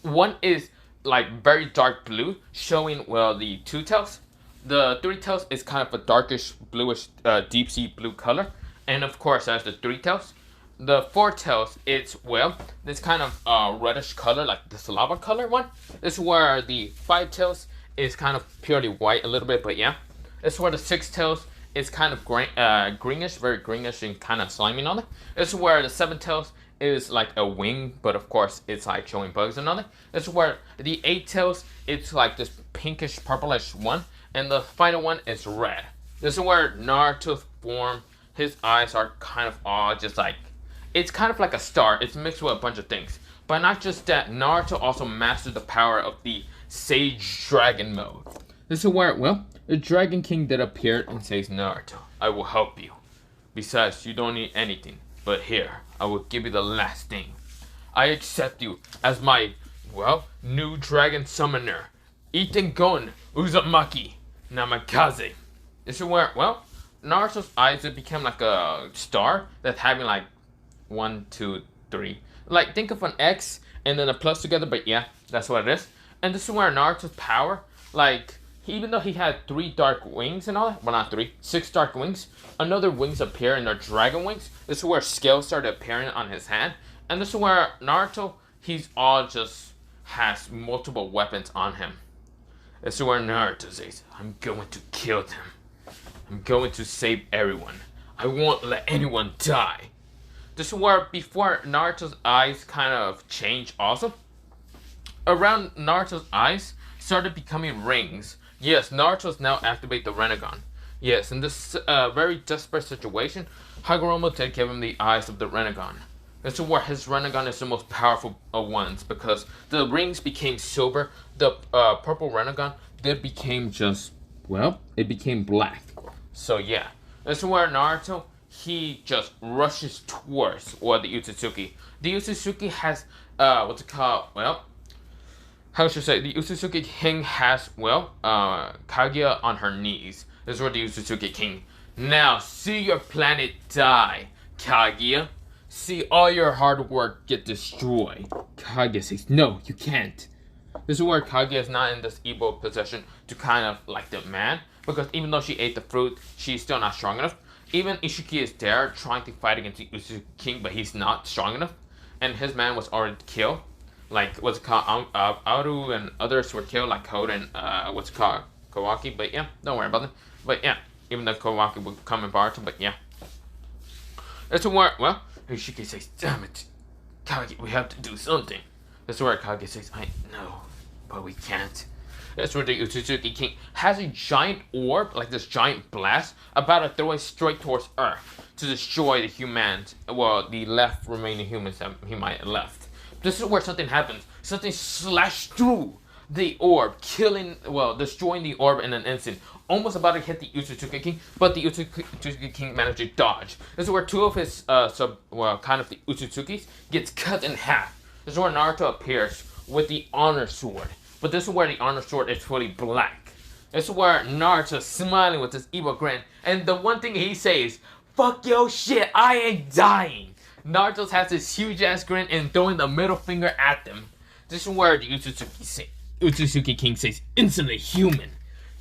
One is like very dark blue, showing, well, the 2 tails. The 3 tails is kind of a darkish bluish deep sea blue color, and of course there's the 3 tails. The 4 tails, it's, well, this kind of reddish color, like the lava color one. This is where the 5 tails is kind of purely white a little bit, but yeah. This is where the 6 tails is kind of greenish, very greenish and kind of slimy and all that. This is where the 7 tails is like a wing, but of course it's like showing bugs and all that. This is where the 8 tails, it's like this pinkish purplish one, and the final one is red. This is where Naruto's form, his eyes are kind of all just like, it's kind of like a star. It's mixed with a bunch of things. But not just that, Naruto also mastered the power of the Sage Dragon mode. This is where, well, the Dragon King that appeared and says, Naruto, I will help you. Besides, you don't need anything. But here, I will give you the last thing. I accept you as my, well, new dragon summoner. Iten Gon Uzumaki Namikaze. This is where, well, Naruto's eyes, it became like a star that's having like 1, 2, 3. Like, think of an X and then a plus together, but yeah, that's what it is. And this is where Naruto's power, like, even though he had 3 dark wings and all that, well, not 3, 6 dark wings, another wings appear and they're dragon wings. This is where scales started appearing on his hand. And this is where Naruto, he's all just has multiple weapons on him. This is where Naruto says, I'm going to kill them. I'm going to save everyone. I won't let anyone die. This is where before Naruto's eyes kind of change also. Around Naruto's eyes started becoming rings. Yes, Naruto's now activate the Rinnegan. Yes, in this very desperate situation, Hagoromo did give him the eyes of the Rinnegan. This is where his Rinnegan is the most powerful of ones, because the rings became silver, the purple Rinnegan did became just, well, it became black. So yeah, this is where Naruto, he just rushes towards the Utsutsuki. The Utsutsuki has what's it called? Well, how should I say? The Utsutsuki King has Kaguya on her knees. This is where the Utsutsuki King. Now see your planet die, Kaguya. See all your hard work get destroyed. Kaguya says, "No, you can't." This is where Kaguya is not in this evil possession to kind of like the man, because even though she ate the fruit, she's still not strong enough. Even Ishiki is there trying to fight against the Utsutsuki King, but he's not strong enough, and his man was already killed. Like what's it called, Aru and others were killed, like Code and what's it called, Kawaki. But yeah, don't worry about them. But yeah, even though Kawaki would come in Baruto, but yeah, that's where Ishiki says, "Damn it, Kage, we have to do something." That's where Kage says, "I know, but we can't." That's where the Utsutsuki King has a giant orb, like this giant blast, about to throw it straight towards Earth to destroy the humans, the left remaining humans that he might have left. This is where something happens. Something slashed through the orb, destroying the orb in an instant. Almost about to hit the Utsutsuki King, but the Utsutsuki King managed to dodge. This is where two of his, the Utsutsukis gets cut in half. This is where Naruto appears with the Honor Sword. But this is where the Honor Sword is fully black. This is where Naruto is smiling with his evil grin. And the one thing he says, "Fuck your shit, I ain't dying." Naruto has this huge ass grin and throwing the middle finger at them. This is where the Utsutsuki King says, "Instantly human.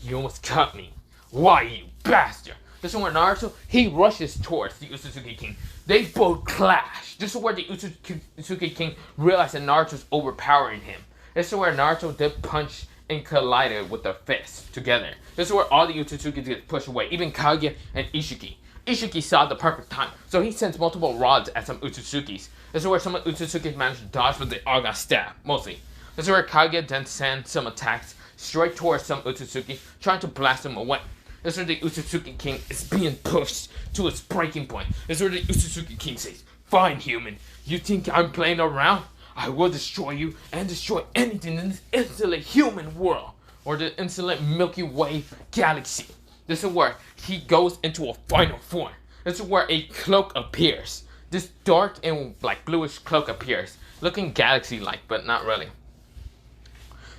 You almost cut me. Why, you bastard?" This is where Naruto, he rushes towards the Utsutsuki King. They both clash. This is where the Utsutsuki King realized that Naruto's overpowering him. This is where Naruto did punch and collided with their fists together. This is where all the Utsutsukis get pushed away, even Kaguya and Ishiki. Ishiki saw the perfect time, so he sends multiple rods at some Utsutsukis. This is where some Utsutsuki managed to dodge, but they all got stabbed, mostly. This is where Kaguya then sends some attacks straight towards some Utsutsuki, trying to blast them away. This is where the Utsutsuki King is being pushed to its breaking point. This is where the Utsutsuki King says, "Fine, human. You think I'm playing around? I will destroy you and destroy anything in this insolent human world, or the insolent Milky Way galaxy." This is where he goes into a final form. This is where a cloak appears. This dark and like bluish cloak appears, looking galaxy-like, but not really.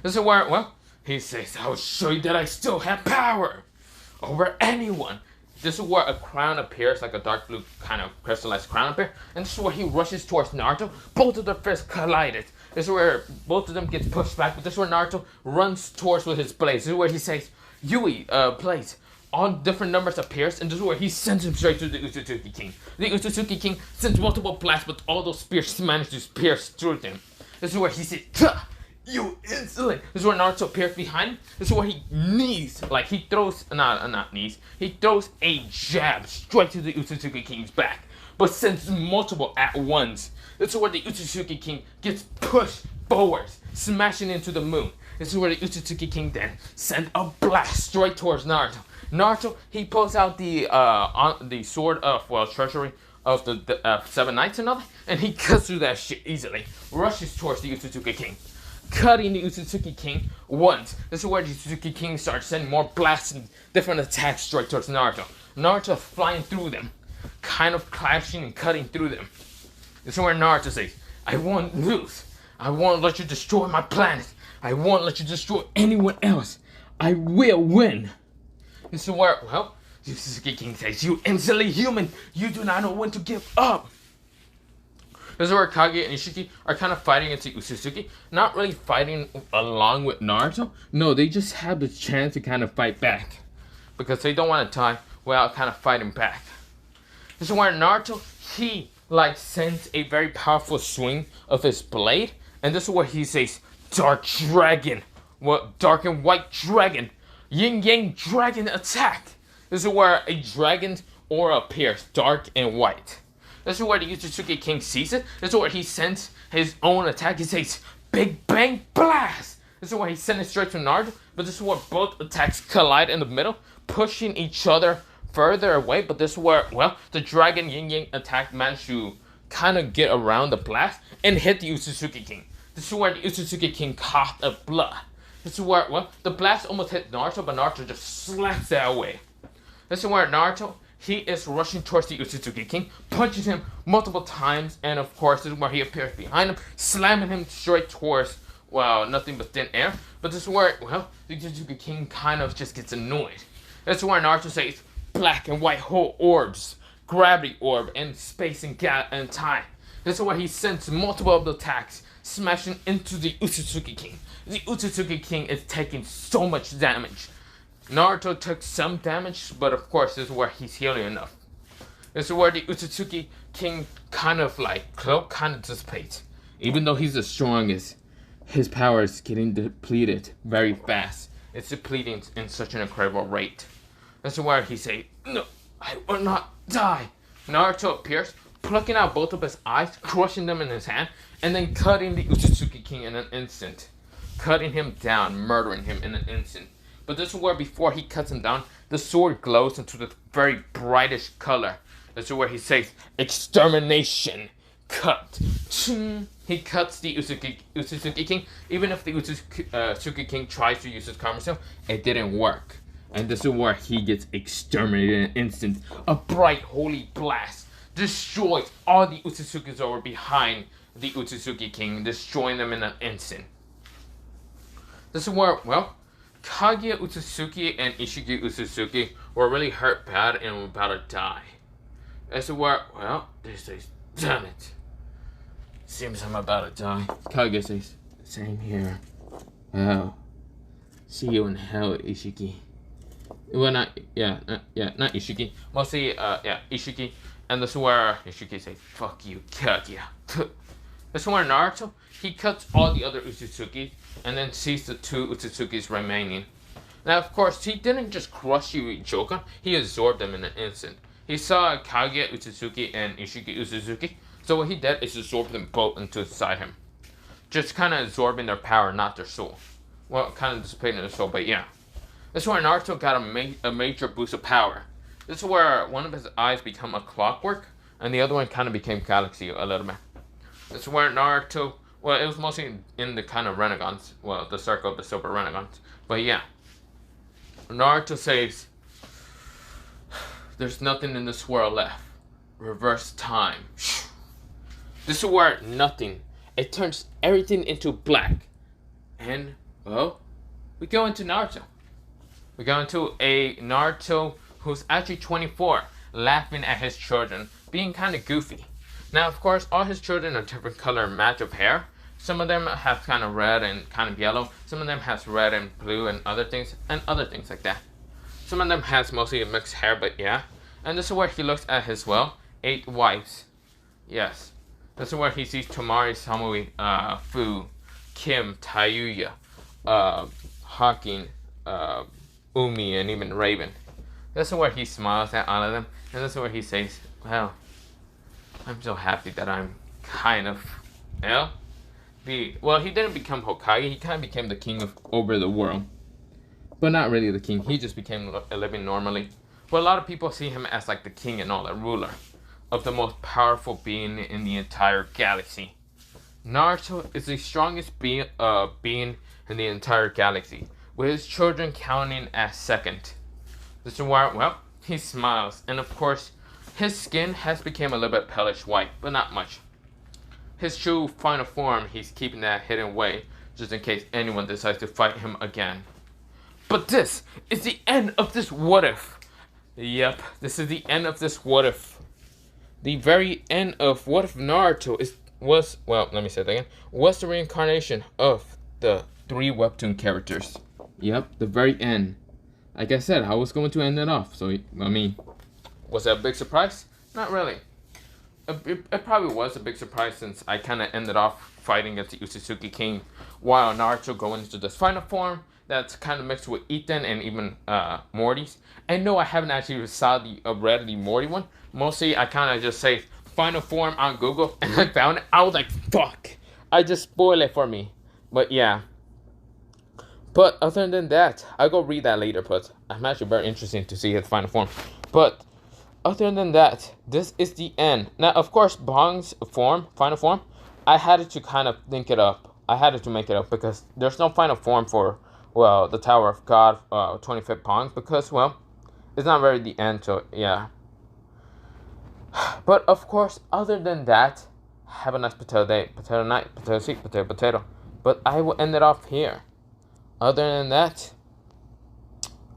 This is where, he says, "I will show you that I still have power over anyone." This is where a crown appears, like a dark blue kind of crystallized crown appears. And this is where he rushes towards Naruto. Both of their fists collided. This is where both of them get pushed back. But this is where Naruto runs towards with his blades. This is where he says, "Yui, blades." All different numbers appears, and this is where he sends him straight to the Utsutsuki King. The Utsutsuki King sends multiple blasts, but all those spears manage to pierce through them. This is where he says, "Tuh! You insolent!" This is where Naruto appears behind him. This is where he he throws, he throws a jab straight to the Utsutsuki King's back, but sends multiple at once. This is where the Utsutsuki King gets pushed forward, smashing into the moon. This is where the Utsutsuki King then sends a blast straight towards Naruto. Naruto, he pulls out the sword of, treasury of the 7 Knights and all that, and he cuts through that shit easily, rushes towards the Utsutsuki King, cutting the Utsutsuki King once. This is where the Utsutsuki King starts sending more blasts and different attacks straight towards Naruto. Naruto flying through them, kind of clashing and cutting through them. This is where Naruto says, "I won't lose. I won't let you destroy my planet. I won't let you destroy anyone else. I will win." This is where, the Utsutsuki King says, "You insolent human, you do not know when to give up." This is where Kage and Ishiki are kind of fighting against the Utsutsuki. Not really fighting along with Naruto. No, they just have the chance to kind of fight back, because they don't want to die without kind of fighting back. This is where Naruto, he sends a very powerful swing of his blade. And this is where he says, "Dark Dragon." Dark and White Dragon. Yin Yang Dragon attack. This is where a dragon's aura appears, dark and white. This is where the Utsutsuki King sees it. This is where he sends his own attack. He says, "Big Bang Blast." This is where he sends it straight to Naruto. But this is where both attacks collide in the middle, pushing each other further away. But this is where, the dragon Yin Yang attack managed to kind of get around the blast and hit the Utsutsuki King. This is where the Utsutsuki King coughed up blood. This is where, the blast almost hit Naruto, but Naruto just slaps that away. This is where Naruto, he is rushing towards the Utsutsuki King, punches him multiple times, and of course, this is where he appears behind him, slamming him straight towards, well, nothing but thin air. But this is where, well, the Utsutsuki King kind of just gets annoyed. That's where Naruto says, black and white whole orbs, gravity orb, and space and time. This is where he sends multiple of the attacks, smashing into the Utsutsuki King. The Utsutsuki King is taking so much damage. Naruto took some damage, but of course this is where he's healing enough. This is where the Utsutsuki King kind of dissipates. Even though he's the strongest, his power is getting depleted very fast. It's depleting in such an incredible rate. This is where he says, no, I will not die. Naruto appears, plucking out both of his eyes, crushing them in his hand, and then cutting the Utsutsuki King in an instant. Cutting him down, murdering him in an instant. But this is where before he cuts him down, the sword glows into the very brightest color. This is where he says, extermination, cut. He cuts the Utsutsuki King. Even if the Utsutsuki King tries to use his karma seal, it didn't work. And this is where he gets exterminated in an instant. A bright holy blast destroys all the Utsutsukis that were behind the Utsutsuki King, destroying them in an instant. This is where, well, Kaguya Utsutsuki and Ishiki Utsutsuki were really hurt bad and were about to die. This is where, well, they say, damn it. Seems I'm about to die. Kaguya says, same here. Well, see you in hell, Ishiki. Well, not Ishiki. Mostly, Ishiki. And this is where Ishiki says, fuck you, Kaguya. This is where Naruto, he cuts all the other Utsutsuki and then sees the two Utsutsukis remaining. Now, of course, he didn't just crush Yui Jokan, he absorbed them in an instant. He saw Kaguya Utsutsuki and Ishiki Utsutsuki, so what he did is absorb them both inside him. Just kind of absorbing their power, not their soul. Well, kind of dissipating their soul, but yeah. This is where Naruto got a major boost of power. This is where one of his eyes became a clockwork, and the other one kind of became galaxy a little bit. This is where Naruto, well, it was mostly in the kind of renegades, well, the circle of the super renegades. But yeah, Naruto says, there's nothing in this world left. Reverse time. This is where nothing, it turns everything into black. And, well, we go into Naruto. We go into a Naruto who's actually 24, laughing at his children, being kind of goofy. Now, of course, all his children are different color match of hair. Some of them have kind of red and kind of yellow. Some of them has red and blue and other things like that. Some of them has mostly mixed hair, but yeah. And this is where he looks at his, well, 8 wives. Yes. This is where he sees Tomari, Samui, Fu, Kim, Tayuya, Hawking, Umi, and even Raven. This is where he smiles at all of them. And this is where he says, well, I'm so happy that I'm kind of, well, he didn't become Hokage, he kind of became the king over the world. But not really the king, he just became living normally. But a lot of people see him as like the king and all, a ruler of the most powerful being in the entire galaxy. Naruto is the strongest being in the entire galaxy, with his children counting as second. This is why, well, he smiles, and of course, his skin has become a little bit palish white, but not much. His true final form, he's keeping that hidden away, just in case anyone decides to fight him again. But this is the end of this what if. Yep, this is the end of this what if. The very end of what if Naruto was the reincarnation of the 3 webtoon characters. Yep, the very end. Like I said, I was going to end it off, so, I mean, was that a big surprise? Not really. It probably was a big surprise since I kind of ended off fighting against the Utsutsuki King while Naruto going into this final form that's kind of mixed with Ethan and even Morty's. And no, I haven't actually read the Morty one. Mostly, I kind of just say final form on Google, and I found it. I was like, fuck. I just spoiled it for me. But yeah. But other than that, I'll go read that later, but I'm actually very interested to see his final form. But other than that, this is the end. Now, of course, Bong's final form, I had to kind of think it up. I had to make it up because there's no final form for, well, the Tower of God, 25th Bong, because, well, it's not very the end, so yeah. But of course, other than that, have a nice potato day, potato night, potato seed, potato potato. But I will end it off here. Other than that,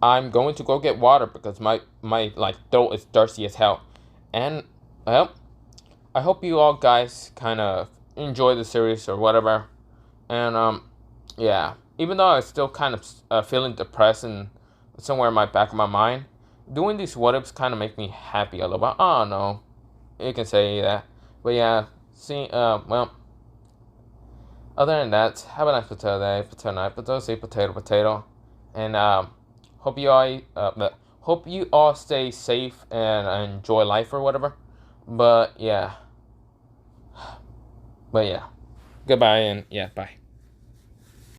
I'm going to go get water because my like throat is thirsty as hell. And well, I hope you all guys kind of enjoy the series or whatever. And yeah, even though I'm still kind of feeling depressed and somewhere in my back of my mind, doing these what ifs kind of make me happy a little bit. Oh no, you can say that. But yeah, see, well, other than that, have a nice potato day, potato night, potato seed, potato, potato, and hope you all hope you all stay safe and enjoy life or whatever. But yeah, but yeah, goodbye and yeah, bye.